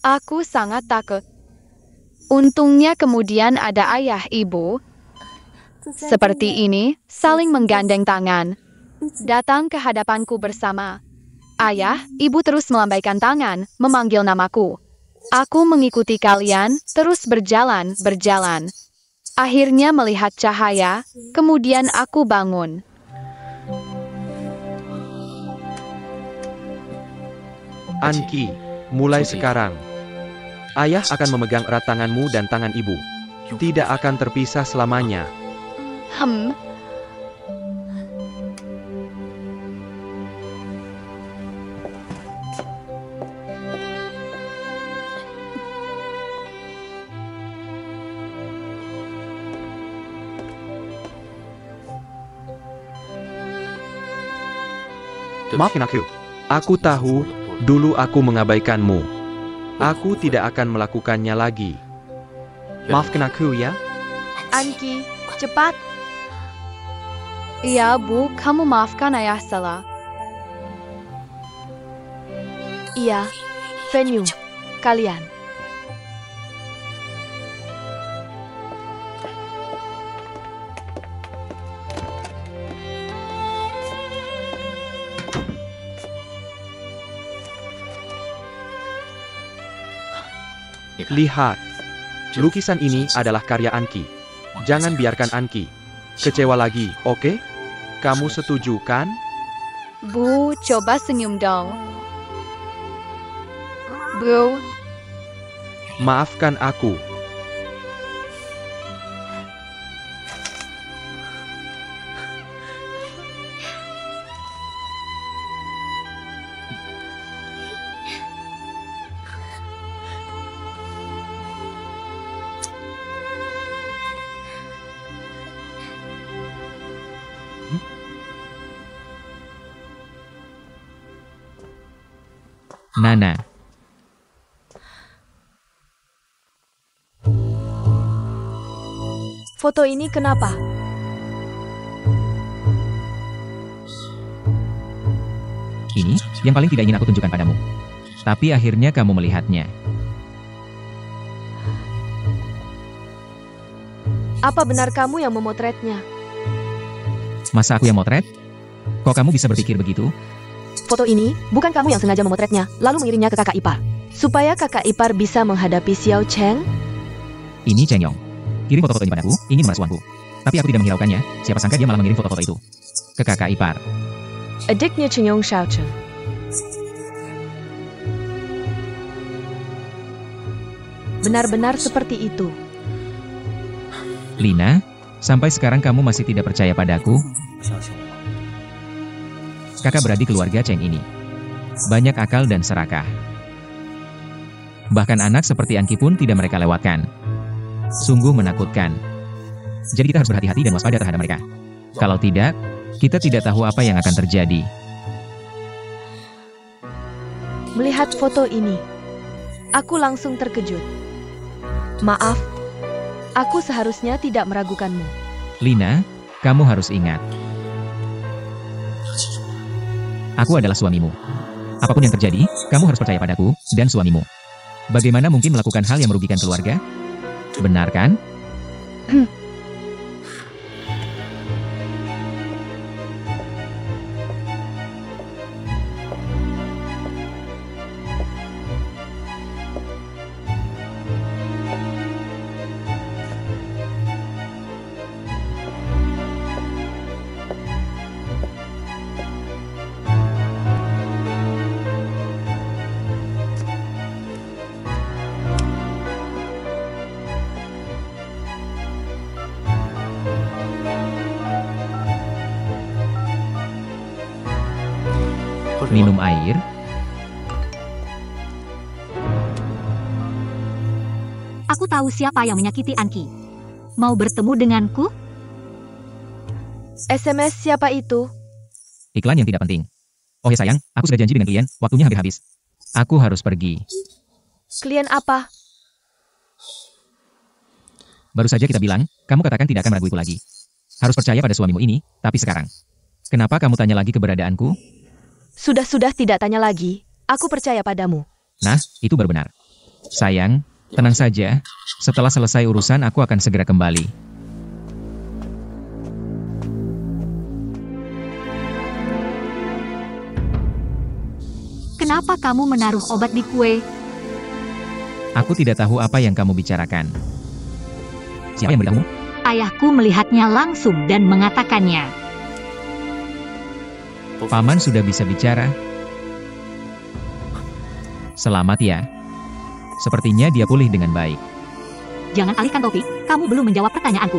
Aku sangat takut. Untungnya kemudian ada ayah ibu. Seperti ini, saling menggandeng tangan. Datang ke hadapanku bersama. Ayah, ibu terus melambaikan tangan, memanggil namaku. Aku mengikuti kalian, terus berjalan. Akhirnya melihat cahaya, kemudian aku bangun. Anki, mulai sekarang. Ayah akan memegang erat tanganmu dan tangan ibu. Tidak akan terpisah selamanya. Maafin aku. Aku tahu, dulu aku mengabaikanmu. Aku tidak akan melakukannya lagi. Maafkan aku ya. Anki, cepat. Iya, Bu, kamu maafkan ayah salah. Iya, Venue, kalian. Lihat, lukisan ini adalah karya Anki. Jangan biarkan Anki kecewa lagi, oke? Kamu setuju kan? Bu, coba senyum dong. Bu, Maafkan aku. Nana, Foto ini kenapa? ini yang paling tidak ingin aku tunjukkan padamu. Tapi akhirnya kamu melihatnya. Apa benar kamu yang memotretnya? Masa aku yang motret? Kok kamu bisa berpikir begitu? Foto ini bukan kamu yang sengaja memotretnya, lalu mengirimnya ke kakak ipar. Supaya kakak ipar bisa menghadapi Xiao Cheng? Ini Cheng Yong. Kirim foto-foto ini padaku, ingin merasuanku. Tapi aku tidak menghiraukannya, siapa sangka dia malah mengirim foto-foto itu ke kakak ipar. Adiknya Cheng Yong Xiao Cheng. Benar-benar seperti itu. Lina, sampai sekarang kamu masih tidak percaya padaku? Kakak beradik keluarga Cheng ini banyak akal dan serakah. Bahkan anak seperti Anki pun tidak mereka lewatkan. Sungguh menakutkan. Jadi kita harus berhati-hati dan waspada terhadap mereka. Kalau tidak, kita tidak tahu apa yang akan terjadi. Melihat foto ini, aku langsung terkejut. Maaf, aku seharusnya tidak meragukanmu. Lina, kamu harus ingat. Aku adalah suamimu. Apapun yang terjadi, kamu harus percaya padaku dan suamimu. Bagaimana mungkin melakukan hal yang merugikan keluarga? Benar kan? Minum air. Aku tahu siapa yang menyakiti Anki. Mau bertemu denganku? SMS siapa itu? Iklan yang tidak penting. Oh ya sayang, aku sudah janji dengan klien, waktunya hampir habis. Aku harus pergi. Klien apa? Baru saja kita bilang, kamu katakan tidak akan meraguiku lagi. Harus percaya pada suamimu ini, tapi sekarang. Kenapa kamu tanya lagi keberadaanku? Sudah tidak tanya lagi. Aku percaya padamu. Nah, itu baru benar. Sayang, tenang saja. Setelah selesai urusan aku akan segera kembali. Kenapa kamu menaruh obat di kue? Aku tidak tahu apa yang kamu bicarakan. Siapa yang beritahumu? Ayahku melihatnya langsung dan mengatakannya. Paman sudah bisa bicara. Selamat ya. Sepertinya dia pulih dengan baik. Jangan alihkan topik, kamu belum menjawab pertanyaanku.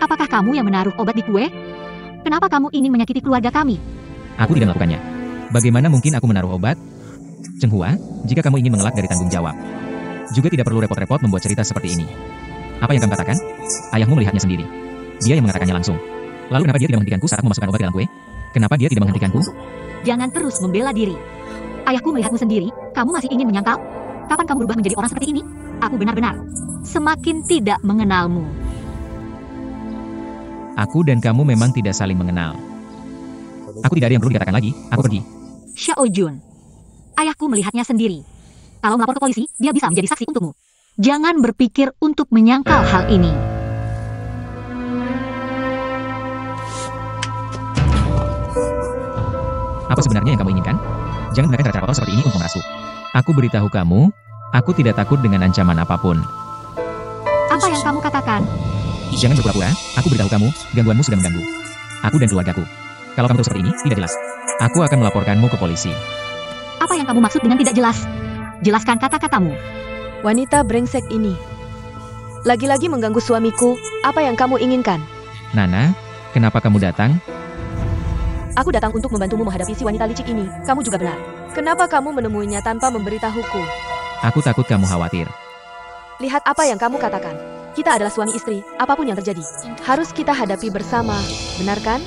Apakah kamu yang menaruh obat di kue? Kenapa kamu ingin menyakiti keluarga kami? Aku tidak melakukannya. Bagaimana mungkin aku menaruh obat? Cheng Hua, jika kamu ingin mengelak dari tanggung jawab, juga tidak perlu repot-repot membuat cerita seperti ini. Apa yang kamu katakan? Ayahmu melihatnya sendiri. Dia yang mengatakannya langsung. Lalu kenapa dia tidak menghentikanku saat memasukkan obat ke dalam kue? Kenapa dia tidak menghentikanku? Jangan terus membela diri. Ayahku melihatmu sendiri, kamu masih ingin menyangkal? Kapan kamu berubah menjadi orang seperti ini? Aku benar-benar semakin tidak mengenalmu. Aku dan kamu memang tidak saling mengenal. Aku tidak ada yang perlu dikatakan lagi, aku pergi. Xiao Jun, ayahku melihatnya sendiri. Kalau melapor ke polisi, dia bisa menjadi saksi untukmu. Jangan berpikir untuk menyangkal hal ini. Apa sebenarnya yang kamu inginkan? Jangan gunakan cara-cara kotor seperti ini untuk merasuk. Aku beritahu kamu, aku tidak takut dengan ancaman apapun. Apa yang kamu katakan? Jangan berpura-pura, aku beritahu kamu, gangguanmu sudah mengganggu aku dan keluargaku. Kalau kamu terus seperti ini, tidak jelas. Aku akan melaporkanmu ke polisi. Apa yang kamu maksud dengan tidak jelas? Jelaskan kata-katamu. Wanita brengsek ini. Lagi-lagi mengganggu suamiku. Apa yang kamu inginkan? Nana, kenapa kamu datang? Aku datang untuk membantumu menghadapi si wanita licik ini. Kamu juga benar. Kenapa kamu menemuinya tanpa memberitahuku? Aku takut kamu khawatir. Lihat apa yang kamu katakan. Kita adalah suami istri, apapun yang terjadi. Harus kita hadapi bersama, benar kan?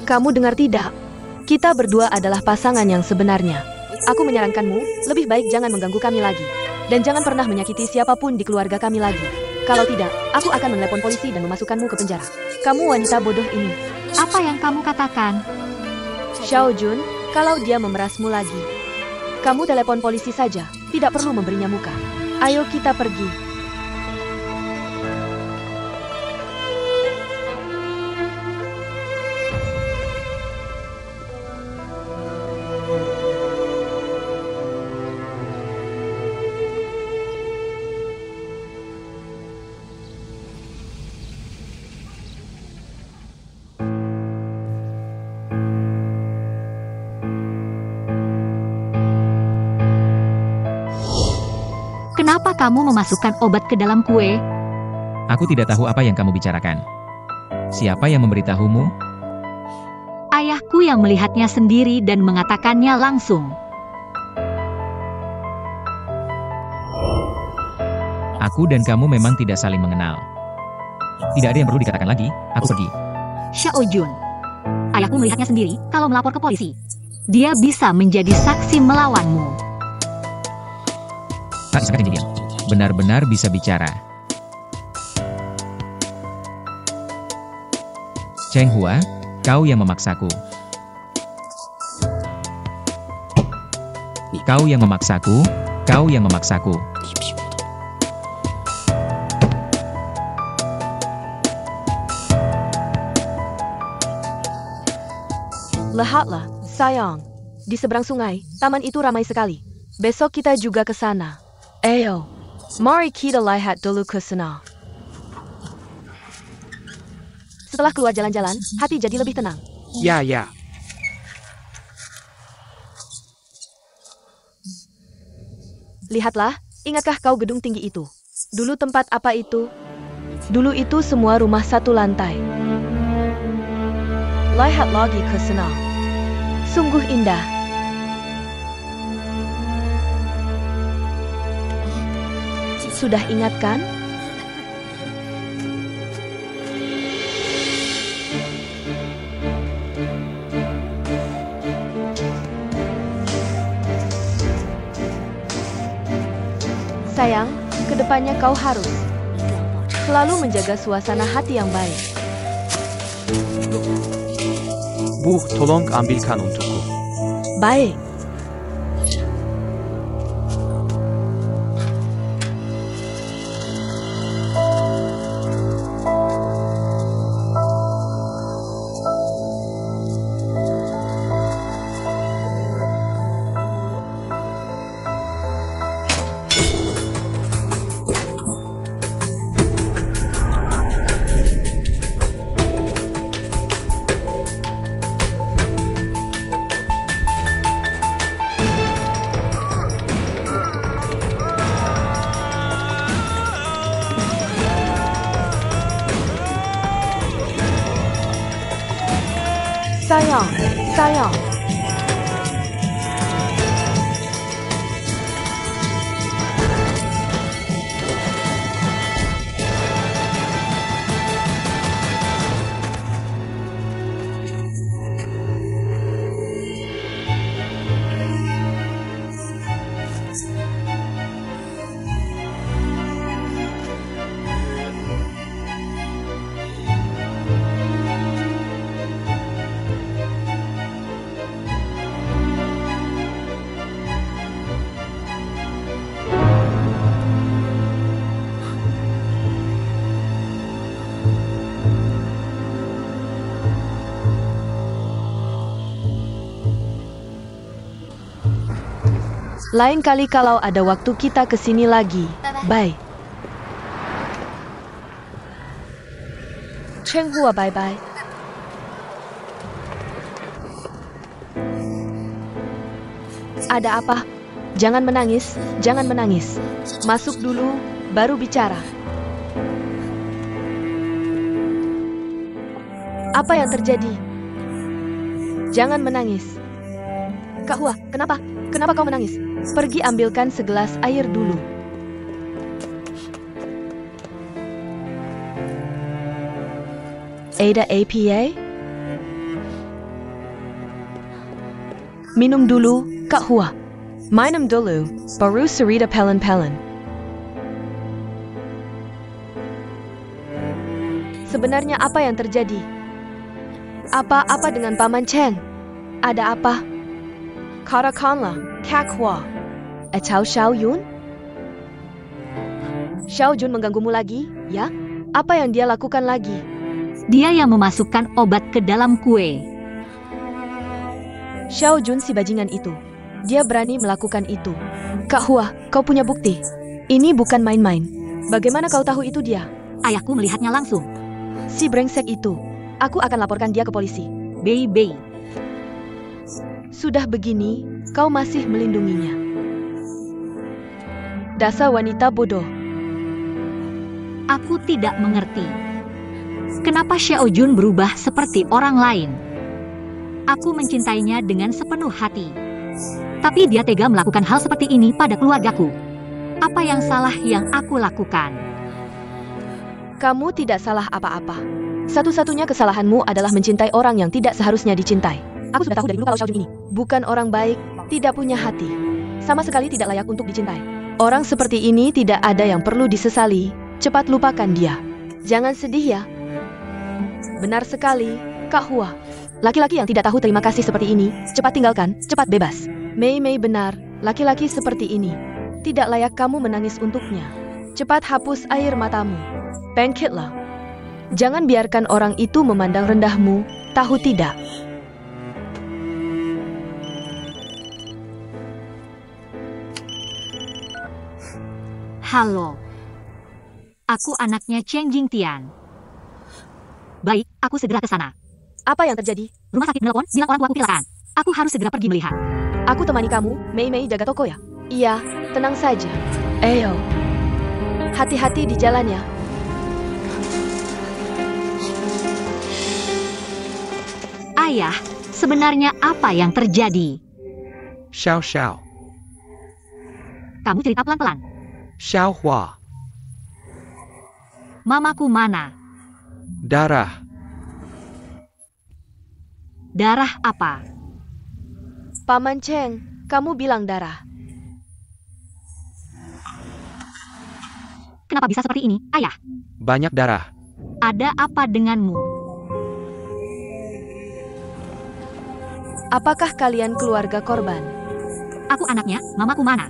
Kamu dengar tidak? Kita berdua adalah pasangan yang sebenarnya. Aku menyarankanmu, lebih baik jangan mengganggu kami lagi. Dan jangan pernah menyakiti siapapun di keluarga kami lagi. Kalau tidak, aku akan menelepon polisi dan memasukkanmu ke penjara. Kamu wanita bodoh ini. Apa yang kamu katakan? Xiao Jun, kalau dia memerasmu lagi, kamu telepon polisi saja, tidak perlu memberinya muka. Ayo kita pergi. Kenapa kamu memasukkan obat ke dalam kue? Aku tidak tahu apa yang kamu bicarakan. Siapa yang memberitahumu? Ayahku yang melihatnya sendiri dan mengatakannya langsung. Aku dan kamu memang tidak saling mengenal. Tidak ada yang perlu dikatakan lagi, aku pergi. Xiao Jun, ayahku melihatnya sendiri kalau melapor ke polisi. Dia bisa menjadi saksi melawanmu. Tak disangka kejadian. Benar-benar bisa bicara. Cheng Hua, kau yang memaksaku. Kau yang memaksaku, kau yang memaksaku. Lihatlah, sayang. Di seberang sungai, taman itu ramai sekali. Besok kita juga ke sana. Ayo, mari kita lihat dulu ke sana. Setelah keluar jalan-jalan, hati jadi lebih tenang. Ya, ya. Lihatlah, ingatkah kau gedung tinggi itu? Dulu tempat apa itu? Dulu itu semua rumah satu lantai. Lihat lagi ke sana. Sungguh indah. Sudah ingat kan? Sayang, kedepannya kau harus selalu menjaga suasana hati yang baik. Bu, tolong ambilkan untukku. Baik. Sayang, sayang. Lain kali kalau ada waktu kita ke sini lagi. Bye. Cheng Hua, bye-bye. Ada apa? Jangan menangis, jangan menangis. Masuk dulu, baru bicara. Apa yang terjadi? Jangan menangis. Kak Hua, kenapa? Kenapa kau menangis? Pergi ambilkan segelas air dulu. Ada APA? Minum dulu, Kak Hua. Minum dulu, baru cerita pelan-pelan. Sebenarnya apa yang terjadi? Apa-apa dengan Paman Cheng? Ada apa? Katakanlah, Kakwa. Atau Xiao Yun? Xiao Jun mengganggumu lagi, ya? Apa yang dia lakukan lagi? Dia yang memasukkan obat ke dalam kue. Xiao Jun si bajingan itu. Dia berani melakukan itu. Kak Hua, kau punya bukti. Ini bukan main-main. Bagaimana kau tahu itu dia? Ayahku melihatnya langsung. Si brengsek itu. Aku akan laporkan dia ke polisi. Bei. Sudah begini, kau masih melindunginya. Dasar wanita bodoh. Aku tidak mengerti. Kenapa Xiao Jun berubah seperti orang lain? Aku mencintainya dengan sepenuh hati. Tapi dia tega melakukan hal seperti ini pada keluargaku. Apa yang salah yang aku lakukan? Kamu tidak salah apa-apa. Satu-satunya kesalahanmu adalah mencintai orang yang tidak seharusnya dicintai. Aku sudah tahu dari dulu kalau Xiao Jun ini bukan orang baik, tidak punya hati. Sama sekali tidak layak untuk dicintai. Orang seperti ini tidak ada yang perlu disesali. Cepat lupakan dia. Jangan sedih ya. Benar sekali, Kak Hua. Laki-laki yang tidak tahu terima kasih seperti ini, cepat tinggalkan, cepat bebas. Mei benar, laki-laki seperti ini. Tidak layak kamu menangis untuknya. Cepat hapus air matamu. Bangkitlah. Jangan biarkan orang itu memandang rendahmu, tahu tidak? Halo. Aku anaknya Cheng Jingtian. Baik, aku segera ke sana. Apa yang terjadi? Rumah sakit menelpon, bilang orang tuaku kecelakaan. Aku harus segera pergi melihat. Aku temani kamu, Mei jaga toko ya? Iya, tenang saja. Ayo. Hati-hati di jalan ya. Ayah, sebenarnya apa yang terjadi? Xiao. Kamu cerita pelan-pelan. Xiao Hua. Mamaku mana? Darah. Darah apa? Paman Cheng, kamu bilang darah. Kenapa bisa seperti ini, ayah? Banyak darah. Ada apa denganmu? Apakah kalian keluarga korban? Aku anaknya, mamaku mana?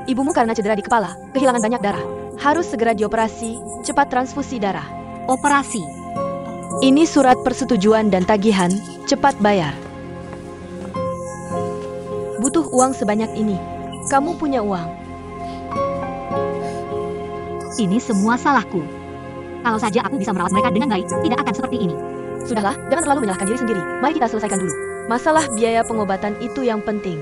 Ibumu karena cedera di kepala, kehilangan banyak darah. Harus segera dioperasi, cepat transfusi darah. Operasi. Ini surat persetujuan dan tagihan, cepat bayar. Butuh uang sebanyak ini. Kamu punya uang. Ini semua salahku. Kalau saja aku bisa merawat mereka dengan baik, tidak akan seperti ini. Sudahlah, jangan terlalu menyalahkan diri sendiri. Mari kita selesaikan dulu. Masalah biaya pengobatan itu yang penting.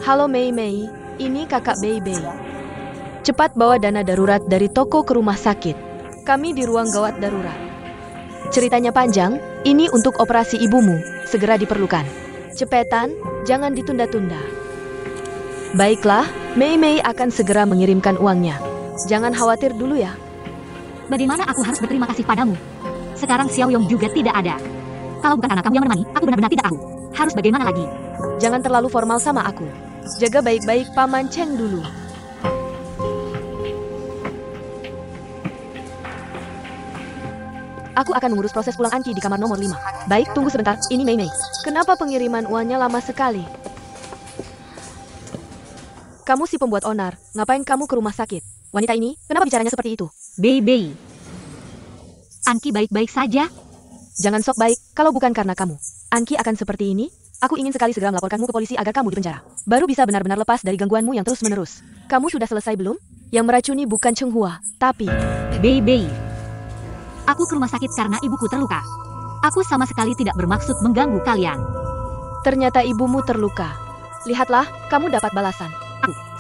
Halo Mei, ini kakak Bei. Cepat bawa dana darurat dari toko ke rumah sakit. Kami di ruang gawat darurat. Ceritanya panjang, ini untuk operasi ibumu, segera diperlukan. Cepetan, jangan ditunda-tunda. Baiklah, Mei akan segera mengirimkan uangnya. Jangan khawatir dulu ya. Bagaimana aku harus berterima kasih padamu? Sekarang Xiao Yong juga tidak ada. Kalau bukan anak kamu yang menemani, aku benar-benar tidak tahu. Harus bagaimana lagi? Jangan terlalu formal sama aku. Jaga baik-baik Paman Cheng dulu. Aku akan mengurus proses pulang Anki di kamar nomor 5. Baik, tunggu sebentar. Ini Mei. Kenapa pengiriman uangnya lama sekali? Kamu si pembuat onar. Ngapain kamu ke rumah sakit? Wanita ini, kenapa bicaranya seperti itu? Bei. Anki baik-baik saja? Jangan sok baik, kalau bukan karena kamu. Anki akan seperti ini? Aku ingin sekali segera melaporkanmu ke polisi agar kamu dipenjara. Baru bisa benar-benar lepas dari gangguanmu yang terus-menerus. Kamu sudah selesai belum? Yang meracuni bukan Cheng Hua, tapi... Bei. Aku ke rumah sakit karena ibuku terluka. Aku sama sekali tidak bermaksud mengganggu kalian. Ternyata ibumu terluka. Lihatlah, kamu dapat balasan.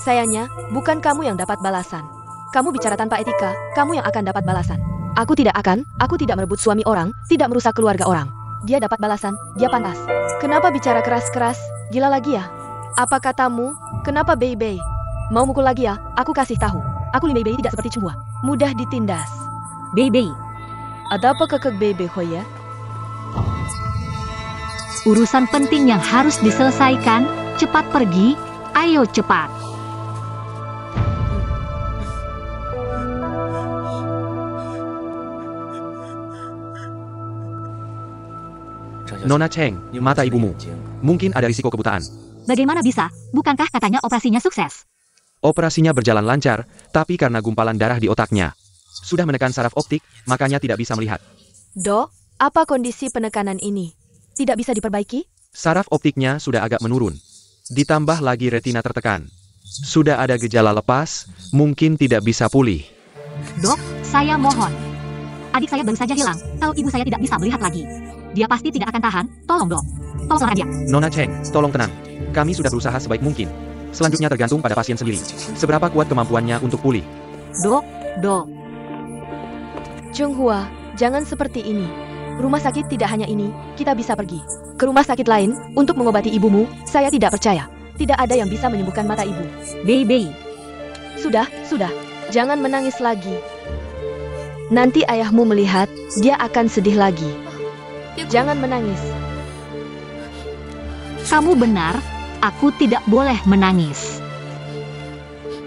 Sayangnya, bukan kamu yang dapat balasan. Kamu bicara tanpa etika, kamu yang akan dapat balasan. Aku tidak merebut suami orang, tidak merusak keluarga orang. Dia dapat balasan, dia pantas. Kenapa bicara keras-keras? Gila lagi ya? Apa katamu? Kenapa Bei? Mau mukul lagi ya? Aku kasih tahu. Aku Li Bei tidak seperti Cheng Hua. Mudah ditindas. Bei. Ada apa kakak bebe Hoya? Urusan penting yang harus diselesaikan. Cepat pergi. Ayo cepat. Nona Cheng, mata ibumu. Mungkin ada risiko kebutaan. Bagaimana bisa? Bukankah katanya operasinya sukses? Operasinya berjalan lancar, tapi karena gumpalan darah di otaknya. Sudah menekan saraf optik, makanya tidak bisa melihat. Dok, apa kondisi penekanan ini? Tidak bisa diperbaiki? Saraf optiknya sudah agak menurun. Ditambah lagi retina tertekan. Sudah ada gejala lepas, mungkin tidak bisa pulih. Dok, saya mohon. Adik saya baru saja hilang. Kalau ibu saya tidak bisa melihat lagi, dia pasti tidak akan tahan. Tolong dok. Tolong dia. Nona Cheng, tolong tenang. Kami sudah berusaha sebaik mungkin. Selanjutnya tergantung pada pasien sendiri. Seberapa kuat kemampuannya untuk pulih. Dok. Chunghua, jangan seperti ini. Rumah sakit tidak hanya ini, kita bisa pergi ke rumah sakit lain untuk mengobati ibumu. Saya tidak percaya. Tidak ada yang bisa menyembuhkan mata ibu. Baby. Sudah. Jangan menangis lagi. Nanti ayahmu melihat, dia akan sedih lagi. Jangan menangis. Kamu benar. Aku tidak boleh menangis.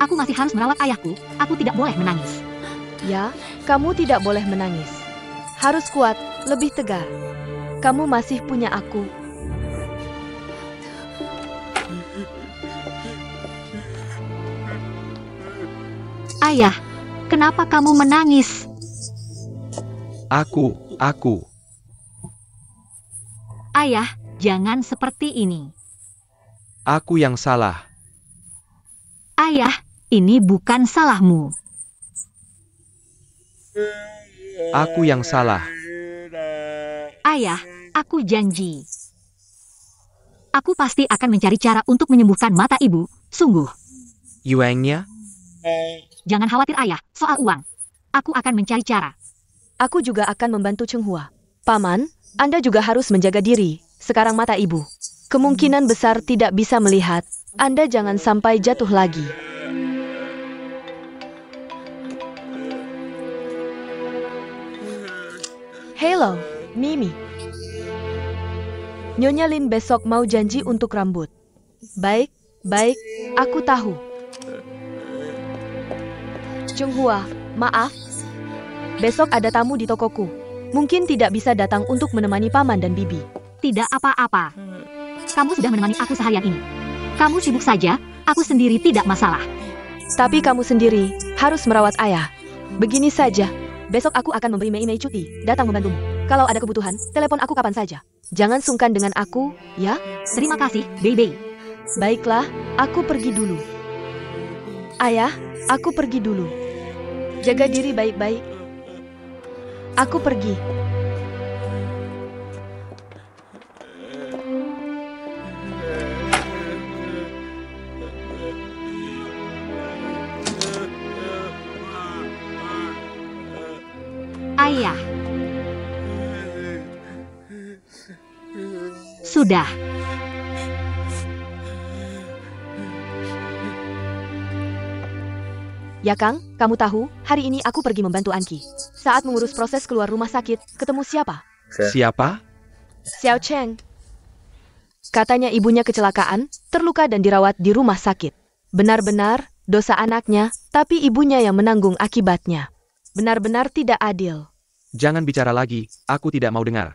Aku masih harus merawat ayahku. Aku tidak boleh menangis. Ya, kamu tidak boleh menangis. Harus kuat, lebih tegar. Kamu masih punya aku. Ayah, kenapa kamu menangis? Aku. Ayah, jangan seperti ini. Aku yang salah. Ayah, ini bukan salahmu. Aku yang salah. Ayah, aku janji. Aku pasti akan mencari cara untuk menyembuhkan mata ibu. Sungguh. Yuangnya? Jangan khawatir ayah, soal uang. Aku akan mencari cara. Aku juga akan membantu Chunghua. Paman, Anda juga harus menjaga diri. Sekarang mata ibu kemungkinan besar tidak bisa melihat. Anda jangan sampai jatuh lagi. Hello, Mimi. Nyonya Lin besok mau janji untuk rambut. Baik, aku tahu. Chunghua, maaf. Besok ada tamu di tokoku. Mungkin tidak bisa datang untuk menemani paman dan bibi. Tidak apa-apa. Kamu sudah menemani aku seharian ini. Kamu sibuk saja, aku sendiri tidak masalah. Tapi kamu sendiri harus merawat ayah. Begini saja, besok aku akan memberi Mei cuti, datang membantumu. Kalau ada kebutuhan, telepon aku kapan saja. Jangan sungkan dengan aku, ya? Terima kasih, baby. Baiklah, aku pergi dulu. Ayah, aku pergi dulu. Jaga diri baik-baik. Aku pergi. Ayah. Sudah. Ya Kang, kamu tahu, hari ini aku pergi membantu Anki. Saat mengurus proses keluar rumah sakit, ketemu siapa? Siapa? Xiao Cheng. Katanya ibunya kecelakaan, terluka dan dirawat di rumah sakit. Benar-benar dosa anaknya, tapi ibunya yang menanggung akibatnya. Benar-benar tidak adil. Jangan bicara lagi, aku tidak mau dengar.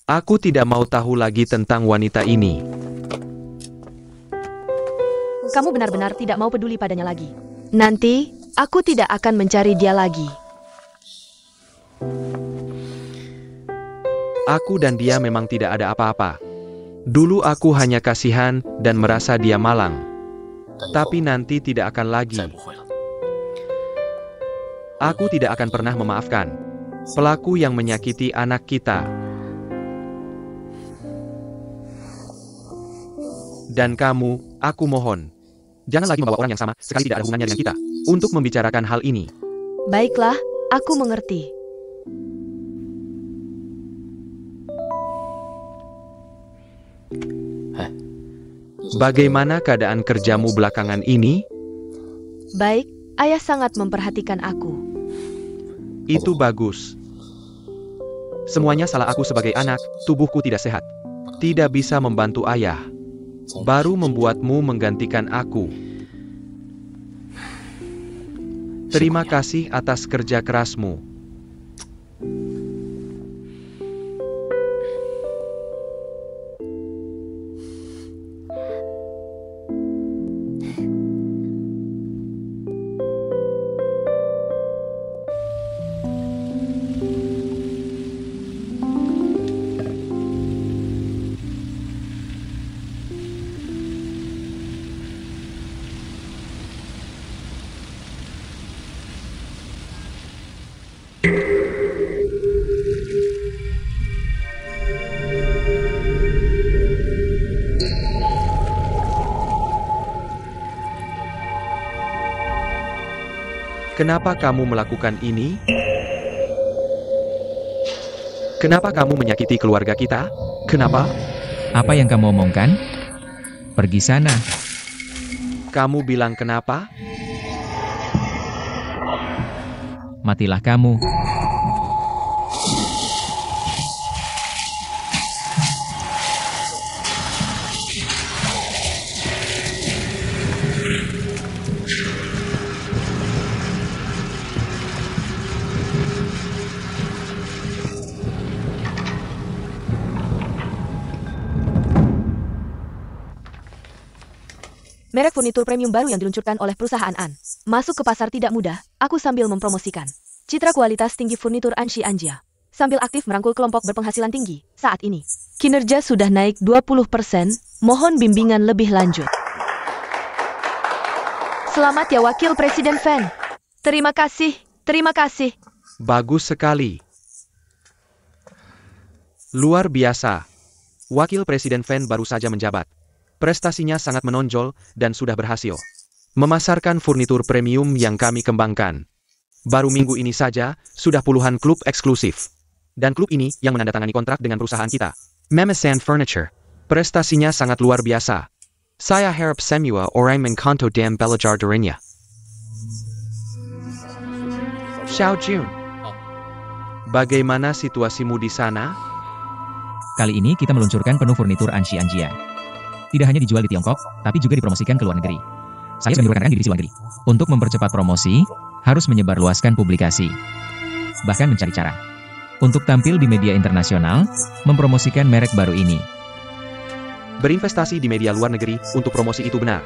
Aku tidak mau tahu lagi tentang wanita ini. Kamu benar-benar tidak mau peduli padanya lagi. Nanti, aku tidak akan mencari dia lagi. Aku dan dia memang tidak ada apa-apa. Dulu aku hanya kasihan dan merasa dia malang. Tapi nanti tidak akan lagi. Aku tidak akan pernah memaafkan pelaku yang menyakiti anak kita. Dan kamu, aku mohon, jangan lagi membawa orang yang sama, sekali tidak ada hubungannya dengan kita, untuk membicarakan hal ini. Baiklah, aku mengerti. Bagaimana keadaan kerjamu belakangan ini? Baik, ayah sangat memperhatikan aku. Itu bagus. Semuanya salah aku sebagai anak, tubuhku tidak sehat. Tidak bisa membantu ayah. Baru membuatmu menggantikan aku. Terima kasih atas kerja kerasmu. Kenapa kamu melakukan ini? Kenapa kamu menyakiti keluarga kita? Kenapa? Apa yang kamu omongkan? Pergi sana. Kamu bilang kenapa? Matilah kamu. Merek furnitur premium baru yang diluncurkan oleh perusahaan An. Masuk ke pasar tidak mudah, aku sambil mempromosikan. Citra kualitas tinggi furnitur Anshi Anjia. Sambil aktif merangkul kelompok berpenghasilan tinggi, saat ini. Kinerja sudah naik 20%, mohon bimbingan lebih lanjut. Selamat ya Wakil Presiden Fan. Terima kasih, terima kasih. Bagus sekali. Luar biasa. Wakil Presiden Fan baru saja menjabat. Prestasinya sangat menonjol dan sudah berhasil memasarkan furnitur premium yang kami kembangkan. Baru minggu ini saja, sudah puluhan klub eksklusif. Dan klub ini yang menandatangani kontrak dengan perusahaan kita, Memesan Furniture. Prestasinya sangat luar biasa. Saya harap semua orang mengkanto dan belajar darinya. Xiao Jun, bagaimana situasimu di sana? Kali ini kita meluncurkan penuh furnitur Anshi Anjia. Tidak hanya dijual di Tiongkok, tapi juga dipromosikan ke luar negeri. Saya sedang merekankan diri di luar negeri. Untuk mempercepat promosi, harus menyebarluaskan publikasi. Bahkan mencari cara untuk tampil di media internasional, mempromosikan merek baru ini. Berinvestasi di media luar negeri untuk promosi itu benar.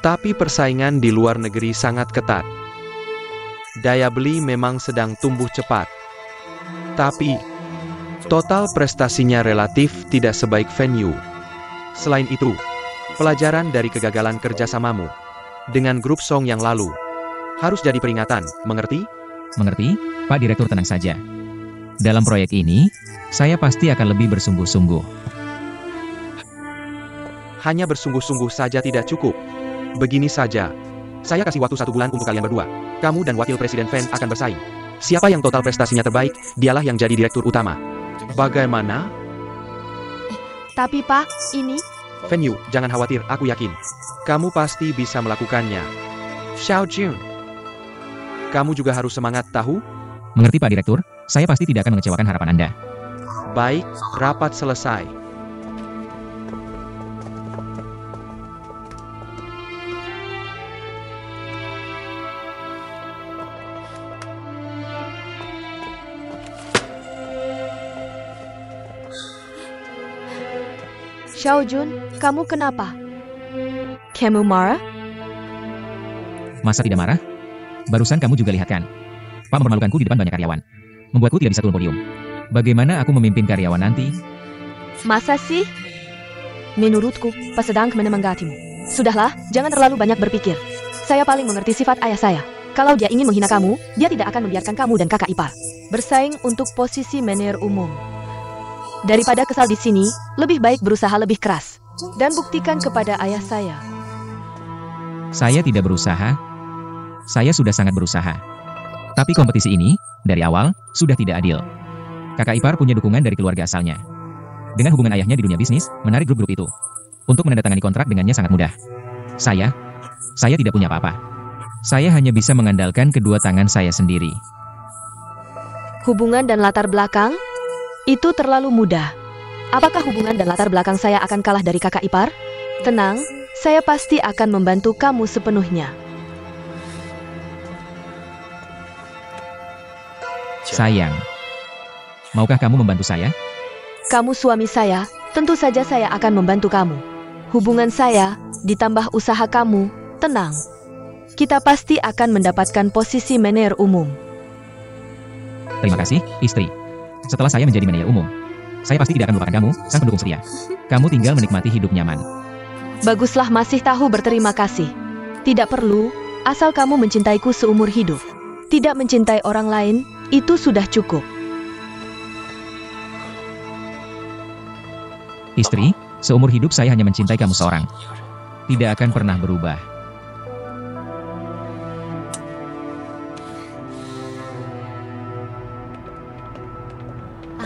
Tapi persaingan di luar negeri sangat ketat. Daya beli memang sedang tumbuh cepat. Tapi, total prestasinya relatif tidak sebaik venue. Selain itu, pelajaran dari kegagalan kerjasamamu dengan grup Song yang lalu harus jadi peringatan, mengerti? Mengerti, Pak Direktur, tenang saja. Dalam proyek ini, saya pasti akan lebih bersungguh-sungguh. Hanya bersungguh-sungguh saja tidak cukup. Begini saja, saya kasih waktu 1 bulan untuk kalian berdua. Kamu dan Wakil Presiden Fan akan bersaing. Siapa yang total prestasinya terbaik, dialah yang jadi direktur utama. Bagaimana? Tapi Pak, ini... Venue, jangan khawatir, aku yakin. Kamu pasti bisa melakukannya. Xiao Jun, kamu juga harus semangat, tahu? Mengerti Pak Direktur, saya pasti tidak akan mengecewakan harapan Anda. Baik, rapat selesai. Xiao Jun, kamu kenapa? Kamu marah? Masa tidak marah? Barusan kamu juga lihat kan? Pak mempermalukanku di depan banyak karyawan. Membuatku tidak bisa turun podium. Bagaimana aku memimpin karyawan nanti? Masa sih? Menurutku, Pak sedang menemangatimu. Sudahlah, jangan terlalu banyak berpikir. Saya paling mengerti sifat ayah saya. Kalau dia ingin menghina kamu, dia tidak akan membiarkan kamu dan kakak ipar bersaing untuk posisi manajer umum. Daripada kesal di sini, lebih baik berusaha lebih keras dan buktikan kepada ayah saya. Saya tidak berusaha. Saya sudah sangat berusaha. Tapi kompetisi ini, dari awal, sudah tidak adil. Kakak ipar punya dukungan dari keluarga asalnya. Dengan hubungan ayahnya di dunia bisnis, menarik grup-grup itu. Untuk menandatangani kontrak dengannya sangat mudah. Saya tidak punya apa-apa. Saya hanya bisa mengandalkan kedua tangan saya sendiri. Hubungan dan latar belakang? Itu terlalu mudah. Apakah hubungan dan latar belakang saya akan kalah dari kakak ipar? Tenang, saya pasti akan membantu kamu sepenuhnya. Sayang. Maukah kamu membantu saya? Kamu suami saya, tentu saja saya akan membantu kamu. Hubungan saya, ditambah usaha kamu, tenang. Kita pasti akan mendapatkan posisi manajer umum. Terima kasih, istri. Setelah saya menjadi manajer umum, saya pasti tidak akan melupakan kamu, sang pendukung setia. Kamu tinggal menikmati hidup nyaman. Baguslah masih tahu berterima kasih. Tidak perlu, asal kamu mencintaiku seumur hidup. Tidak mencintai orang lain, itu sudah cukup. Istri, seumur hidup saya hanya mencintai kamu seorang. Tidak akan pernah berubah.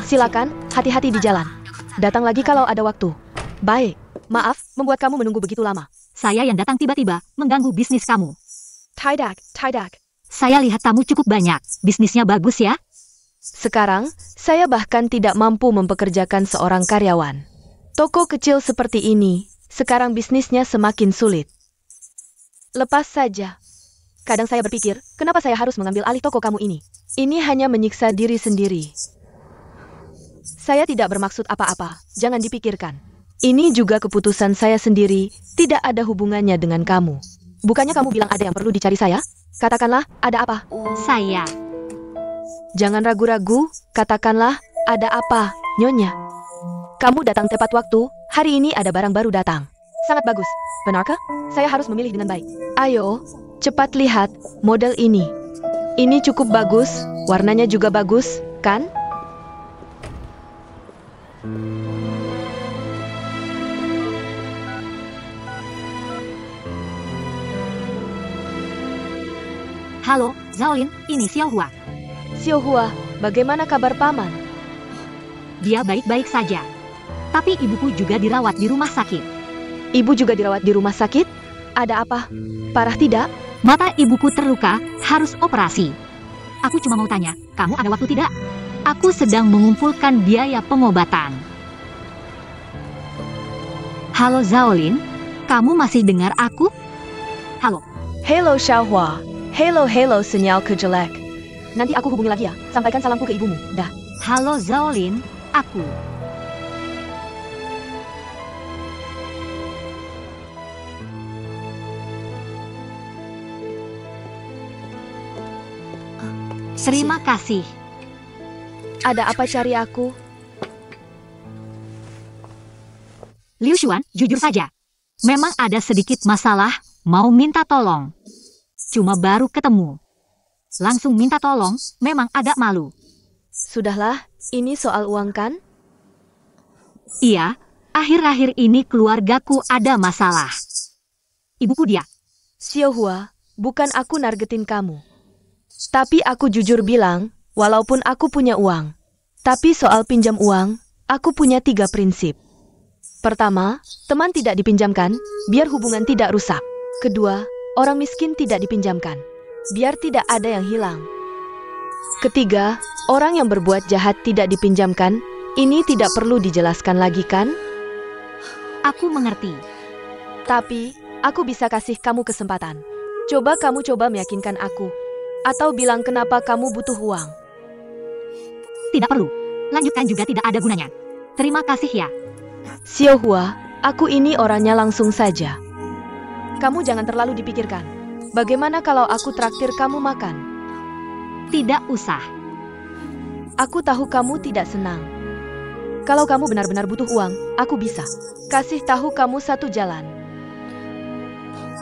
Silakan, hati-hati di jalan. Datang lagi kalau ada waktu. Baik, maaf, membuat kamu menunggu begitu lama. Saya yang datang tiba-tiba, mengganggu bisnis kamu. Tidak. Saya lihat tamu cukup banyak, bisnisnya bagus ya? Sekarang, saya bahkan tidak mampu mempekerjakan seorang karyawan. Toko kecil seperti ini, sekarang bisnisnya semakin sulit. Lepas saja. Kadang saya berpikir, kenapa saya harus mengambil alih toko kamu ini? Ini hanya menyiksa diri sendiri. Saya tidak bermaksud apa-apa, jangan dipikirkan. Ini juga keputusan saya sendiri, tidak ada hubungannya dengan kamu. Bukannya kamu bilang ada yang perlu dicari saya? Katakanlah, ada apa? Saya. Jangan ragu-ragu, katakanlah, ada apa, Nyonya? Kamu datang tepat waktu, hari ini ada barang baru datang. Sangat bagus, benarkah? Saya harus memilih dengan baik. Ayo, cepat lihat, model ini. Ini cukup bagus, warnanya juga bagus, kan? Halo, Zaolin, ini Xiaohua. Xiaohua, bagaimana kabar paman? Dia baik-baik saja. Tapi ibuku juga dirawat di rumah sakit. Ibu juga dirawat di rumah sakit? Ada apa? Parah tidak? Mata ibuku terluka, harus operasi. Aku cuma mau tanya, kamu ada waktu tidak? Aku sedang mengumpulkan biaya pengobatan. Halo Zaolin, kamu masih dengar aku? Halo. Halo Xiaohua. Halo sinyal kejelek. Nanti aku hubungi lagi ya, sampaikan salamku ke ibumu, dah. Halo Zaolin, aku. Terima kasih. Ada apa cari aku? Liu Xuan, jujur saja. Memang ada sedikit masalah, mau minta tolong. Cuma baru ketemu. Langsung minta tolong, memang agak malu. Sudahlah, ini soal uang kan? Iya, akhir-akhir ini keluargaku ada masalah. Ibuku dia. Xiaohua, bukan aku nargetin kamu. Tapi aku jujur bilang, walaupun aku punya uang. Tapi soal pinjam uang, aku punya 3 prinsip. Pertama, teman tidak dipinjamkan, biar hubungan tidak rusak. Kedua, orang miskin tidak dipinjamkan, biar tidak ada yang hilang. Ketiga, orang yang berbuat jahat tidak dipinjamkan, ini tidak perlu dijelaskan lagi kan? Aku mengerti. Tapi, aku bisa kasih kamu kesempatan. Coba kamu meyakinkan aku. Atau bilang kenapa kamu butuh uang. Tidak perlu. Lanjutkan juga tidak ada gunanya. Terima kasih ya. Xiaohua, aku ini orangnya langsung saja. Kamu jangan terlalu dipikirkan. Bagaimana kalau aku traktir kamu makan? Tidak usah. Aku tahu kamu tidak senang. Kalau kamu benar-benar butuh uang, aku bisa kasih tahu kamu satu jalan.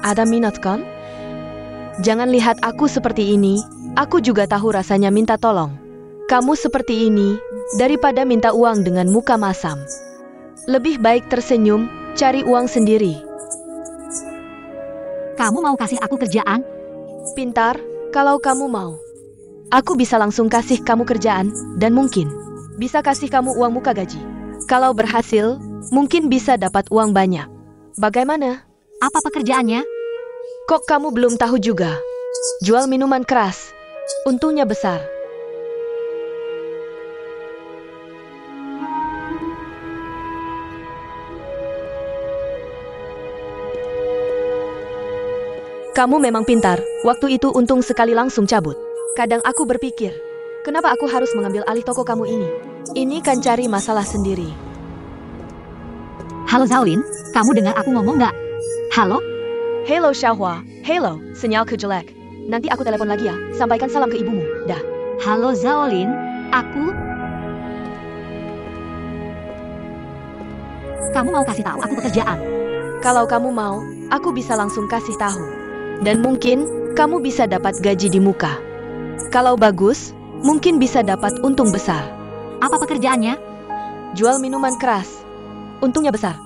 Ada minat kan? Jangan lihat aku seperti ini, aku juga tahu rasanya minta tolong. Kamu seperti ini, daripada minta uang dengan muka masam. Lebih baik tersenyum, cari uang sendiri. Kamu mau kasih aku kerjaan? Pintar, kalau kamu mau. Aku bisa langsung kasih kamu kerjaan, dan mungkin bisa kasih kamu uang muka gaji. Kalau berhasil, mungkin bisa dapat uang banyak. Bagaimana? Apa pekerjaannya? Kok kamu belum tahu juga? Jual minuman keras. Untungnya besar. Kamu memang pintar, waktu itu untung sekali langsung cabut. Kadang aku berpikir, kenapa aku harus mengambil alih toko kamu ini? Ini kan cari masalah sendiri. Halo Zaolin, kamu dengar aku ngomong nggak? Halo? Hello Xiaohua, hello, sinyalku jelek. Nanti aku telepon lagi ya, sampaikan salam ke ibumu, dah. Halo Zaolin, Kamu mau kasih tahu aku pekerjaan? Kalau kamu mau, aku bisa langsung kasih tahu. Dan mungkin, kamu bisa dapat gaji di muka. Kalau bagus, mungkin bisa dapat untung besar. Apa pekerjaannya? Jual minuman keras. Untungnya besar.